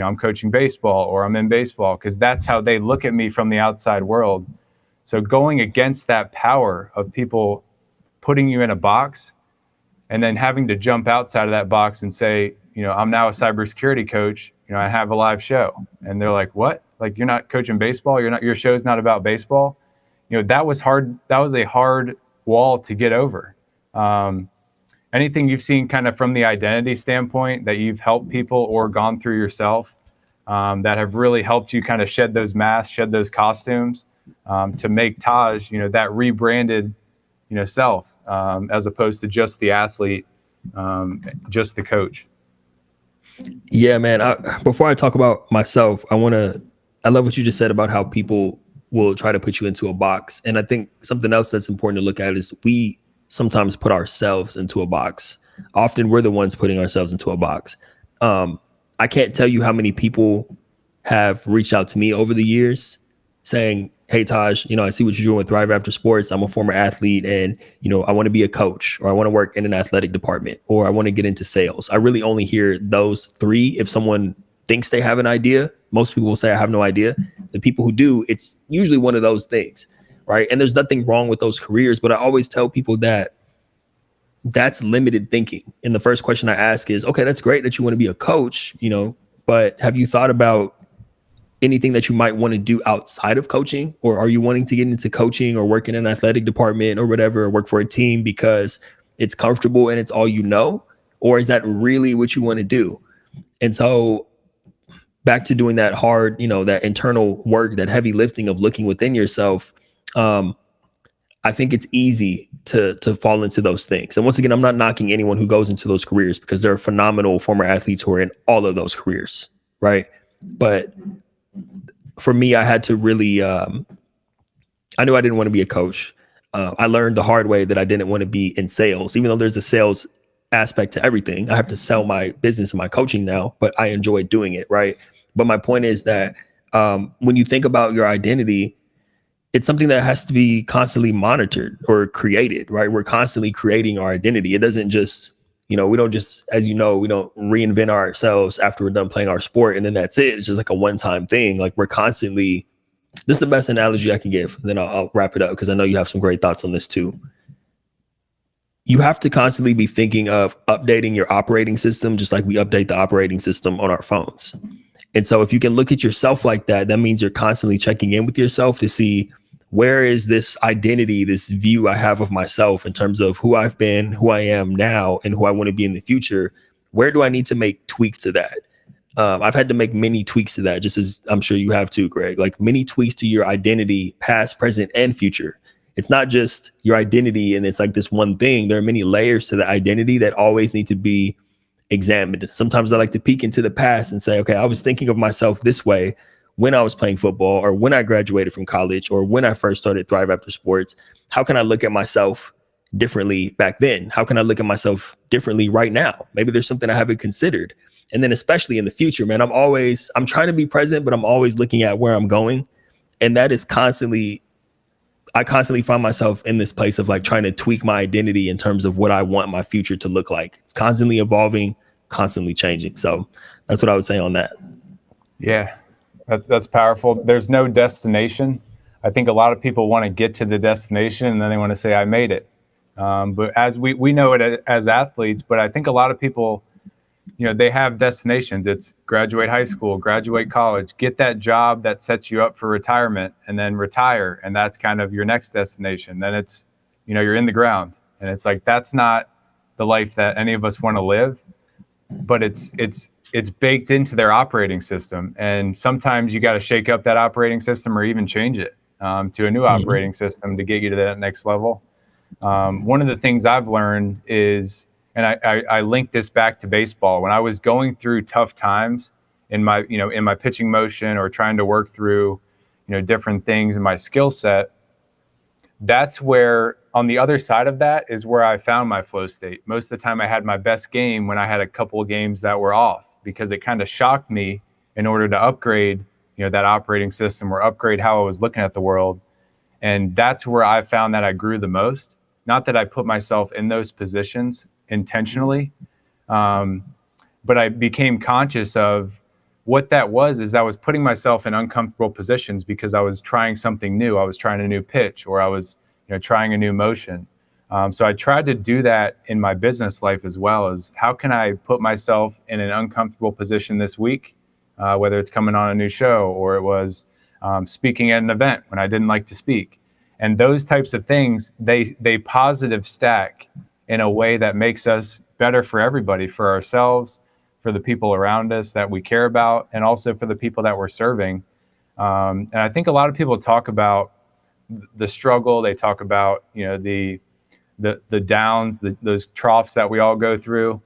I'm coaching baseball or I'm in baseball, because that's how they look at me from the outside world. So going against that power of people putting you in a box and then having to jump outside of that box and say, I'm now a cybersecurity coach, I have a live show. And they're like, what? Like, you're not coaching baseball? Your show's not about baseball? That was hard. That was a hard wall to get over. Anything you've seen kind of from the identity standpoint that you've helped people or gone through yourself, that have really helped you kind of shed those masks, shed those costumes, to make Taj, that rebranded, self, as opposed to just the athlete, just the coach? Yeah, man. Before I talk about myself, I love what you just said about how people will try to put you into a box. And I think something else that's important to look at is we sometimes put ourselves into a box. Often we're the ones putting ourselves into a box. I can't tell you how many people have reached out to me over the years saying, hey, Taj, I see what you're doing with ThriveAfterSports. I'm a former athlete and, I want to be a coach, or I want to work in an athletic department, or I want to get into sales. I really only hear those 3. If someone thinks they have an idea, most people will say, I have no idea. The people who do, it's usually one of those things, right? And there's nothing wrong with those careers, but I always tell people that that's limited thinking. And the first question I ask is, okay, that's great that you want to be a coach, but have you thought about anything that you might want to do outside of coaching? Or are you wanting to get into coaching or work in an athletic department or whatever, or work for a team because it's comfortable and it's all you know? Or is that really what you want to do? And so back to doing that hard, that internal work, that heavy lifting of looking within yourself. I think it's easy to fall into those things. And once again, I'm not knocking anyone who goes into those careers, because there are phenomenal former athletes who are in all of those careers, right? But for me, I had to really, I knew I didn't want to be a coach. I learned the hard way that I didn't want to be in sales, even though there's a sales aspect to everything. I have to sell my business and my coaching now, but I enjoy doing it, right? But my point is that when you think about your identity, it's something that has to be constantly monitored or created, right? We're constantly creating our identity. It doesn't just, we don't just, as we don't reinvent ourselves after we're done playing our sport and then that's it. It's just like a one-time thing. Like, we're constantly This is the best analogy I can give. Then I'll wrap it up because I know you have some great thoughts on this too. You have to constantly be thinking of updating your operating system, just like we update the operating system on our phones. And so if you can look at yourself like that, that means you're constantly checking in with yourself to see where is this identity, this view I have of myself in terms of who I've been, who I am now, and who I want to be in the future. Where do I need to make tweaks to that? I've had to make many tweaks to that, just as I'm sure you have too, Greg, like many tweaks to your identity, past, present, and future. It's not just your identity and it's like this one thing. There are many layers to the identity that always need to be examined. Sometimes I like to peek into the past and say, okay, I was thinking of myself this way when I was playing football or when I graduated from college or when I first started Thrive After Sports. How can I look at myself differently back then? How can I look at myself differently right now? Maybe there's something I haven't considered. And then especially in the future, man, I'm trying to be present, but I'm always looking at where I'm going. And that is I constantly find myself in this place of like trying to tweak my identity in terms of what I want my future to look like. It's constantly evolving, constantly changing. So that's what I would say on that. Yeah, that's powerful. There's no destination. I think a lot of people want to get to the destination and then they want to say, I made it. But as we know it as athletes, but I think a lot of people, they have destinations. It's graduate high school, graduate college, get that job that sets you up for retirement, and then retire. And that's kind of your next destination. Then it's, you're in the ground. And it's like, that's not the life that any of us want to live, but it's baked into their operating system. And sometimes you got to shake up that operating system or even change it to a new operating system to get you to that next level. One of the things I've learned is, and I link this back to baseball. When I was going through tough times in my pitching motion or trying to work through, different things in my skill set, that's where on the other side of that is where I found my flow state. Most of the time I had my best game when I had a couple of games that were off, because it kind of shocked me in order to upgrade, that operating system or upgrade how I was looking at the world. And that's where I found that I grew the most. Not that I put myself in those positions intentionally, but I became conscious of what that was, is that I was putting myself in uncomfortable positions because I was trying something new. I was trying a new pitch, or I was trying a new motion. So I tried to do that in my business life as well. As how can I put myself in an uncomfortable position this week, whether it's coming on a new show or it was speaking at an event when I didn't like to speak. And those types of things, they positive stack in a way that makes us better for everybody, for ourselves, for the people around us that we care about, and also for the people that we're serving. And I think a lot of people talk about the struggle. They talk about, the downs, those troughs that we all go through.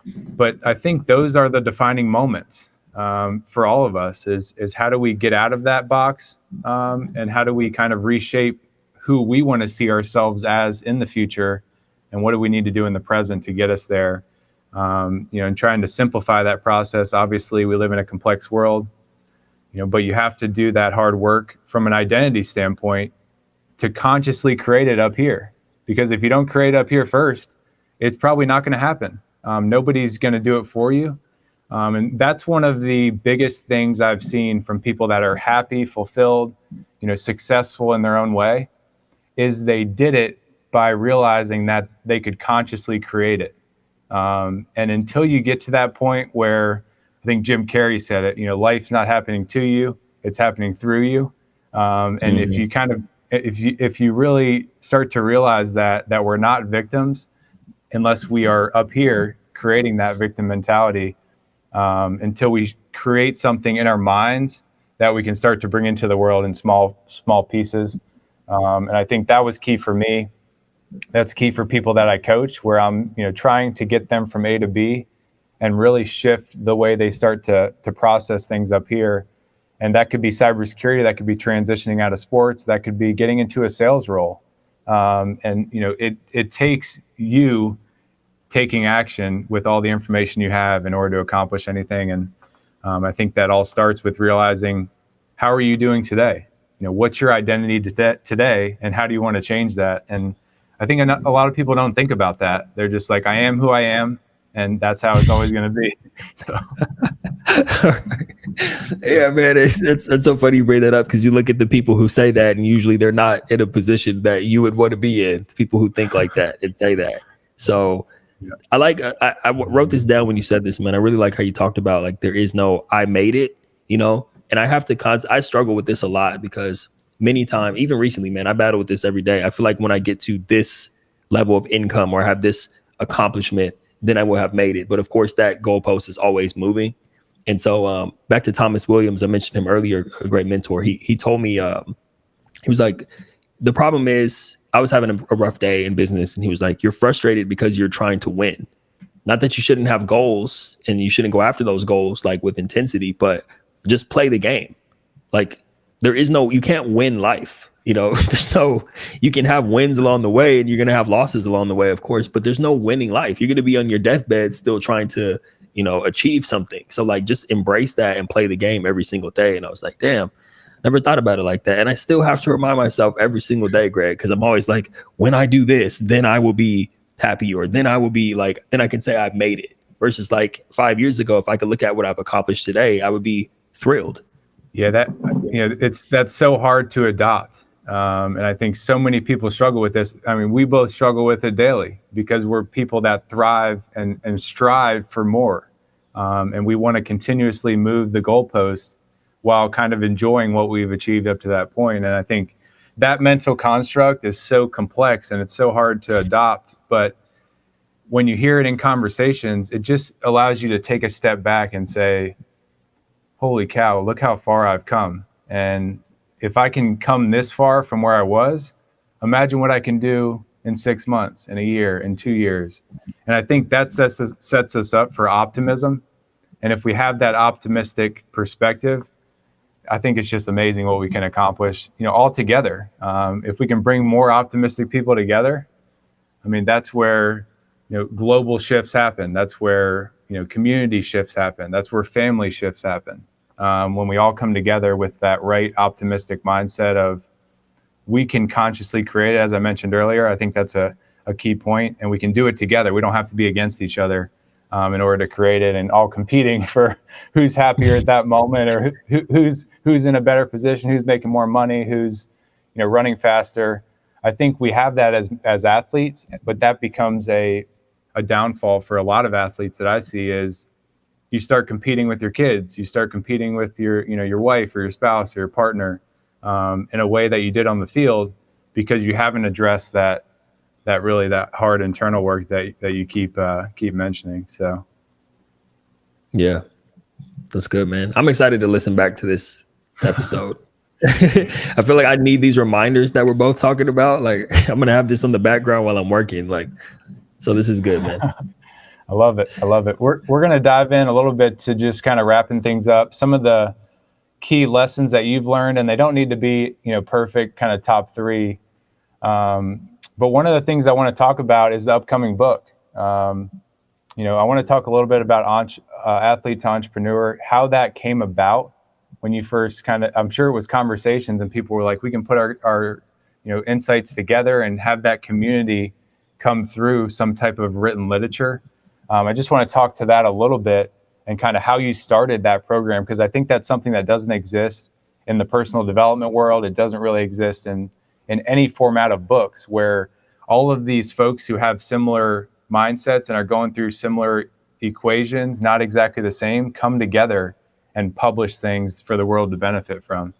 But I think those are the defining moments for all of us is how do we get out of that box, and how do we kind of reshape who we want to see ourselves as in the future, and what do we need to do in the present to get us there, and trying to simplify that process. Obviously, we live in a complex world, but you have to do that hard work from an identity standpoint to consciously create it up here. Because if you don't create it up here first, it's probably not going to happen. Nobody's going to do it for you. And that's one of the biggest things I've seen from people that are happy, fulfilled, successful in their own way, is they did it by realizing that they could consciously create it. And until you get to that point where, I think Jim Carrey said it, life's not happening to you, it's happening through you. And if you if you really start to realize that we're not victims unless we are up here creating that victim mentality, until we create something in our minds that we can start to bring into the world in small pieces. And I think that was key for me. That's key for people that I coach, where I'm, trying to get them from A to B and really shift the way they start to process things up here. And that could be cybersecurity, that could be transitioning out of sports, that could be getting into a sales role. And it takes you taking action with all the information you have in order to accomplish anything. And I think that all starts with realizing, how are you doing today? What's your identity today, and how do you want to change that? And I think a lot of people don't think about that. They're just like, I am who I am, and that's how it's always going to be. So. Yeah, man, it's so funny you bring that up because you look at the people who say that, and usually they're not in a position that you would want to be in. People who think like that and say that. So Yeah. I like I wrote this down when you said this, man. I really like how you talked about like there is no I made it, and I have to I struggle with this a lot because many times, even recently, man, I battle with this every day. I feel like when I get to this level of income or have this accomplishment, then I will have made it. But of course, that goalpost is always moving. And so back to Thomas Williams, I mentioned him earlier, a great mentor. He told me he was like, the problem is I was having a rough day in business, and he was like, you're frustrated because you're trying to win. Not that you shouldn't have goals and you shouldn't go after those goals like with intensity, but just play the game. Like you can't win life. You can have wins along the way and you're going to have losses along the way, of course, but there's no winning life. You're going to be on your deathbed still trying to, achieve something. So like, just embrace that and play the game every single day. And I was like, damn, never thought about it like that. And I still have to remind myself every single day, Greg, because I'm always like, when I do this, then I will be happy, or then I will be like, then I can say I've made it. Versus like 5 years ago, if I could look at what I've accomplished today, I would be thrilled. Yeah, that's so hard to adopt. And I think so many people struggle with this. I mean, we both struggle with it daily because we're people that thrive and strive for more. And we want to continuously move the goalpost while kind of enjoying what we've achieved up to that point. And I think that mental construct is so complex and it's so hard to adopt. But when you hear it in conversations, it just allows you to take a step back and say, holy cow, look how far I've come. And if I can come this far from where I was, imagine what I can do in 6 months, in a year, in 2 years. And I think that sets us up for optimism. And if we have that optimistic perspective, I think it's just amazing what we can accomplish, all together. If we can bring more optimistic people together, I mean, that's where, global shifts happen. That's where, community shifts happen. That's where family shifts happen. When we all come together with that right optimistic mindset of we can consciously create it, as I mentioned earlier, I think that's a key point, and we can do it together. We don't have to be against each other in order to create it and all competing for who's happier at that moment, or who's in a better position, who's making more money, who's running faster. I think we have that as athletes, but that becomes a downfall for a lot of athletes that I see is you start competing with your kids, you start competing with your wife or your spouse or your partner in a way that you did on the field because you haven't addressed that hard internal work that you keep mentioning. So yeah, that's good, man. I'm excited to listen back to this episode. I feel like I need these reminders that we're both talking about. Like I'm gonna have this on the background while I'm working. Like, so this is good, man. I love it. We're gonna dive in a little bit to just kind of wrapping things up. Some of the key lessons that you've learned, and they don't need to be perfect kind of top three. But one of the things I want to talk about is the upcoming book. I want to talk a little bit about Athlete to Entrepreneur, how that came about when you first I'm sure it was conversations and people were like, we can put our insights together and have that community come through some type of written literature. I just want to talk to that a little bit and kind of how you started that program, because I think that's something that doesn't exist in the personal development world. It doesn't really exist in any format of books, where all of these folks who have similar mindsets and are going through similar equations, not exactly the same, come together and publish things for the world to benefit from.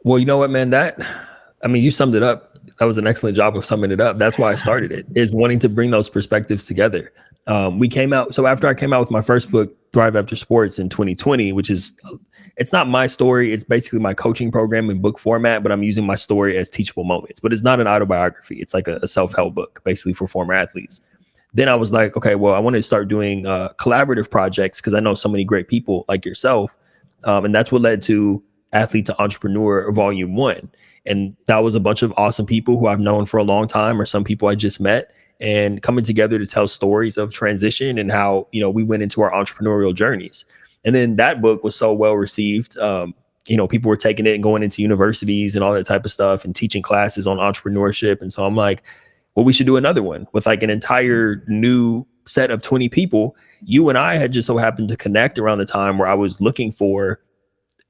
Well, you know what, man, you summed it up. That was an excellent job of summing it up. That's why I started it, is wanting to bring those perspectives together. So after I came out with my first book, Thrive After Sports, in 2020, it's not my story. It's basically my coaching program in book format, but I'm using my story as teachable moments. But it's not an autobiography. It's like a self-help book, basically for former athletes. Then I was like, okay, well, I want to start doing collaborative projects because I know so many great people like yourself. And that's what led to Athlete to Entrepreneur Volume 1. And that was a bunch of awesome people who I've known for a long time, or some people I just met, and coming together to tell stories of transition and how, we went into our entrepreneurial journeys. And then that book was so well received. People were taking it and going into universities and all that type of stuff and teaching classes on entrepreneurship. And so I'm like, well, we should do another one with like an entire new set of 20 people. You and I had just so happened to connect around the time where I was looking for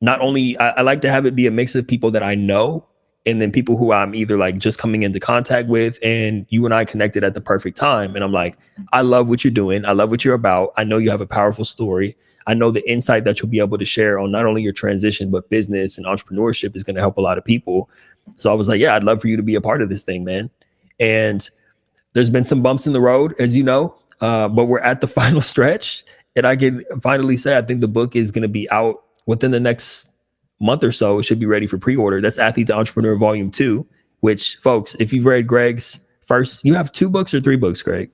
not only, I like to have it be a mix of people that I know and then people who I'm either like just coming into contact with, and you and I connected at the perfect time. And I'm like, I love what you're doing. I love what you're about. I know you have a powerful story. I know the insight that you'll be able to share on not only your transition, but business and entrepreneurship is going to help a lot of people. So I was like, yeah, I'd love for you to be a part of this thing, man. And there's been some bumps in the road, as you know, but we're at the final stretch. And I can finally say, I think the book is going to be out within the next month or so. It should be ready for pre-order. That's Athlete to Entrepreneur Volume 2, which, folks, if you've read Greg's first, you have 2 books or 3 books, Greg?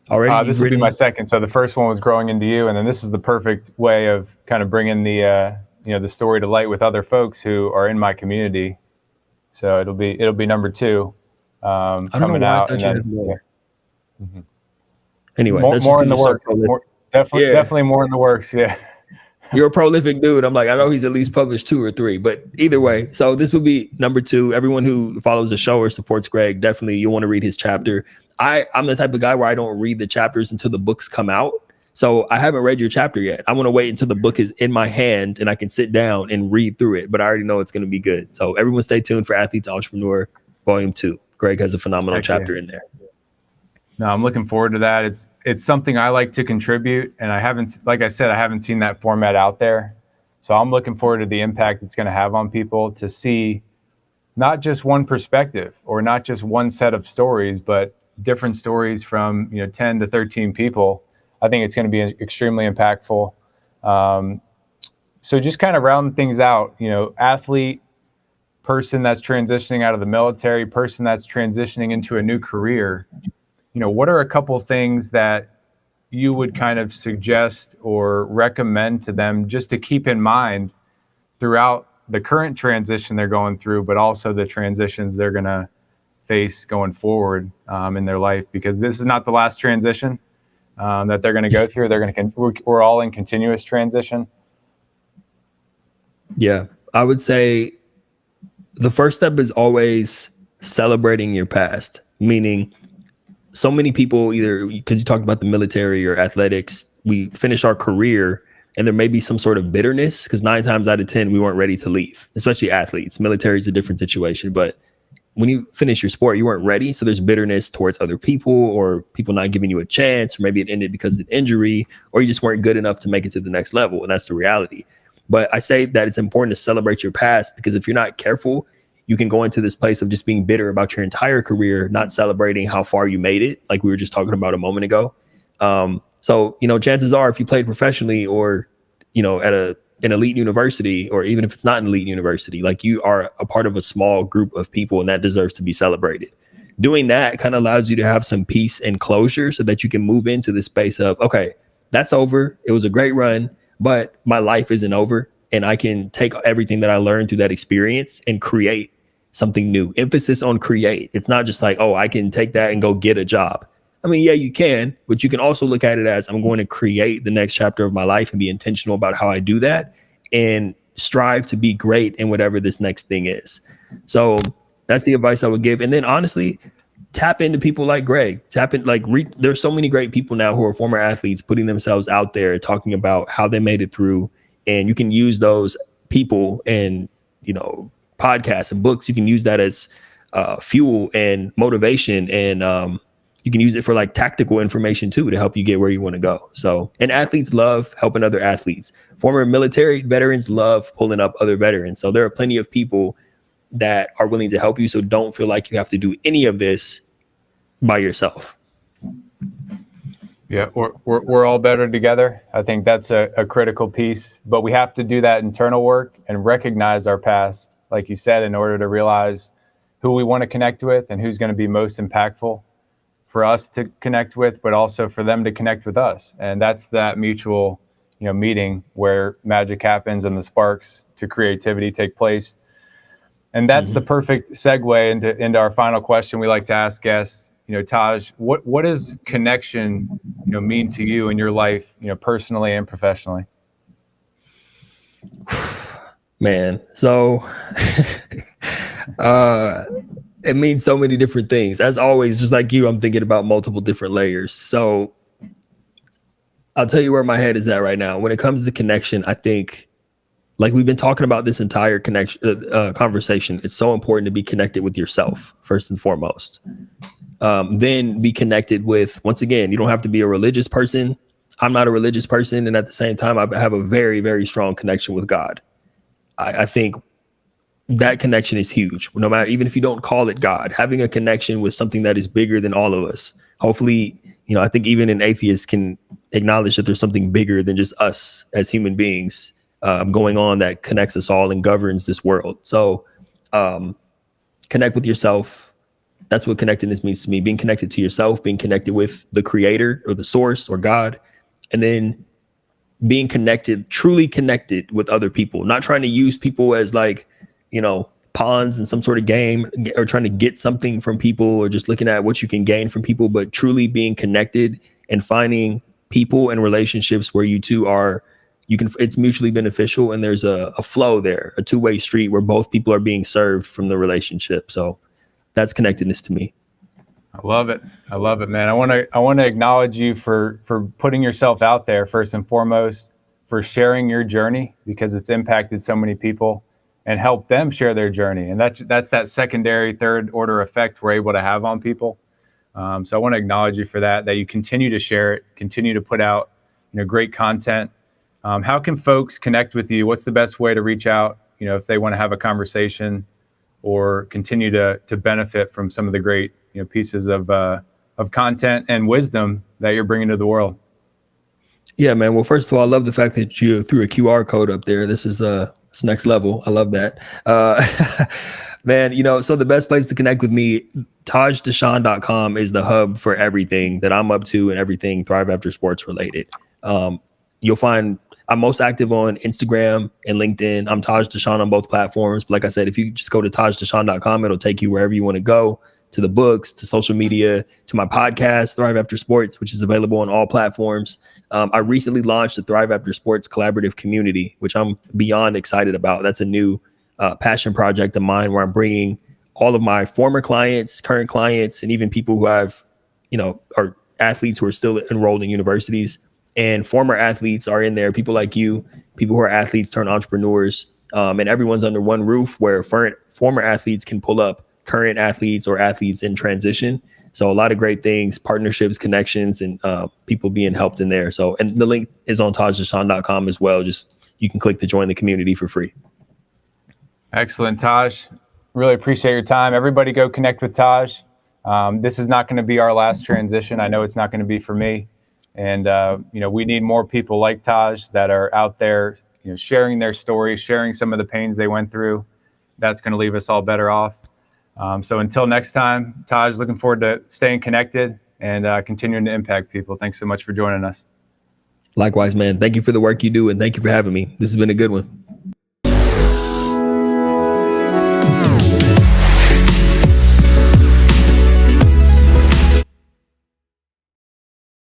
Already? This will be my second. So the first one was Growing Into You, and then this is the perfect way of kind of bringing the the story to light with other folks who are in my community. So it'll be number 2 coming out. And then, more. Mm-hmm. Anyway, more in the works. Definitely more in the works. Yeah. You're a prolific dude. I'm like, I know he's at least published 2 or 3, but either way. So this will be number 2. Everyone who follows the show or supports Greg, definitely you'll want to read his chapter. I'm the type of guy where I don't read the chapters until the books come out. So I haven't read your chapter yet. I want to wait until the book is in my hand and I can sit down and read through it, but I already know it's going to be good. So everyone stay tuned for Athlete to Entrepreneur Volume 2. Greg has a phenomenal chapter in there. No, I'm looking forward to that. It's something I like to contribute, and I haven't seen that format out there. So I'm looking forward to the impact it's going to have on people, to see not just one perspective or not just one set of stories, but different stories from 10 to 13 people. I think it's going to be extremely impactful. So just kind of round things out, athlete, person that's transitioning out of the military, person that's transitioning into a new career. What are a couple things that you would kind of suggest or recommend to them just to keep in mind throughout the current transition they're going through, but also the transitions they're going to face going forward in their life? Because this is not the last transition that they're going to go through. We're all in continuous transition. Yeah, I would say the first step is always celebrating your past, meaning so many people, either because you talked about the military or athletics, we finish our career and there may be some sort of bitterness because 9 times out of 10, we weren't ready to leave, especially athletes. Military is a different situation, but when you finish your sport, you weren't ready. So there's bitterness towards other people or people not giving you a chance, or maybe it ended because of injury, or you just weren't good enough to make it to the next level. And that's the reality. But I say that it's important to celebrate your past, because if you're not careful, you can go into this place of just being bitter about your entire career, not celebrating how far you made it, like we were just talking about a moment ago. So, chances are if you played professionally or, at an elite university, or even if it's not an elite university, like you are a part of a small group of people, and that deserves to be celebrated. Doing that kind of allows you to have some peace and closure so that you can move into the space of, okay, that's over. It was a great run, but my life isn't over. And I can take everything that I learned through that experience and create something new. Emphasis on create. It's not just like, oh, I can take that and go get a job. I mean, yeah, you can, but you can also look at it as, I'm going to create the next chapter of my life and be intentional about how I do that and strive to be great in whatever this next thing is. So that's the advice I would give. And then honestly, tap into people like Greg. There's so many great people now who are former athletes putting themselves out there, talking about how they made it through. And you can use those people and, podcasts and books. You can use that as fuel and motivation, and you can use it for like tactical information too, to help you get where you want to go. So, and athletes love helping other athletes. Former military veterans love pulling up other veterans. So there are plenty of people that are willing to help you. So don't feel like you have to do any of this by yourself. Yeah, we're all better together. I think that's a critical piece, but we have to do that internal work and recognize our past, like you said, in order to realize who we want to connect with and who's going to be most impactful for us to connect with, but also for them to connect with us. And that's that mutual, meeting where magic happens and the sparks to creativity take place. And that's the perfect segue into our final question we like to ask guests. Taj, what does connection, mean to you in your life, personally and professionally? Man, so it means so many different things. As always, just like you, I'm thinking about multiple different layers. So I'll tell you where my head is at right now. When it comes to connection, I think, like we've been talking about this entire conversation, it's so important to be connected with yourself first and foremost. Then be connected with, once again, you don't have to be a religious person. I'm not a religious person. And at the same time, I have a very, very strong connection with God. I think that connection is huge. No matter, even if you don't call it God, having a connection with something that is bigger than all of us. Hopefully, I think even an atheist can acknowledge that there's something bigger than just us as human beings going on that connects us all and governs this world. So connect with yourself. That's what connectedness means to me. Being connected to yourself, being connected with the creator or the source or God, and then being connected, truly connected with other people, not trying to use people as like, pawns in some sort of game or trying to get something from people or just looking at what you can gain from people, but truly being connected and finding people and relationships where you two are, it's mutually beneficial. And there's a flow there, a two-way street where both people are being served from the relationship. So that's connectedness to me. I love it. I love it, man. I want to acknowledge you for putting yourself out there first and foremost, for sharing your journey, because it's impacted so many people, and help them share their journey. And that's that secondary, third order effect we're able to have on people. So I want to acknowledge you for that you continue to share it, continue to put out, great content. How can folks connect with you? What's the best way to reach out, if they want to have a conversation or continue to benefit from some of the great, pieces of content and wisdom that you're bringing to the world? Yeah, man. Well, first of all, I love the fact that you threw a QR code up there. This is it's next level. I love that. Man, so the best place to connect with me, TajDeshaun.com is the hub for everything that I'm up to and everything Thrive After Sports related. You'll find I'm most active on Instagram and LinkedIn. I'm Taj Deshaun on both platforms. But like I said, if you just go to TajDeshaun.com, it'll take you wherever you want to go, to the books, to social media, to my podcast, Thrive After Sports, which is available on all platforms. I recently launched the Thrive After Sports collaborative community, which I'm beyond excited about. That's a new passion project of mine where I'm bringing all of my former clients, current clients, and even people who have, are athletes who are still enrolled in universities, and former athletes are in there. People like you, people who are athletes turned entrepreneurs, and everyone's under one roof where former athletes can pull up current athletes or athletes in transition. So a lot of great things, partnerships, connections, and people being helped in there. So, and the link is on TajDeshaun.com as well. Just, you can click to join the community for free. Excellent, Taj. Really appreciate your time. Everybody go connect with Taj. This is not going to be our last transition. I know it's not going to be for me. And, we need more people like Taj that are out there, sharing their story, sharing some of the pains they went through. That's going to leave us all better off. So until next time, Taj, looking forward to staying connected and continuing to impact people. Thanks so much for joining us. Likewise, man. Thank you for the work you do, and thank you for having me. This has been a good one.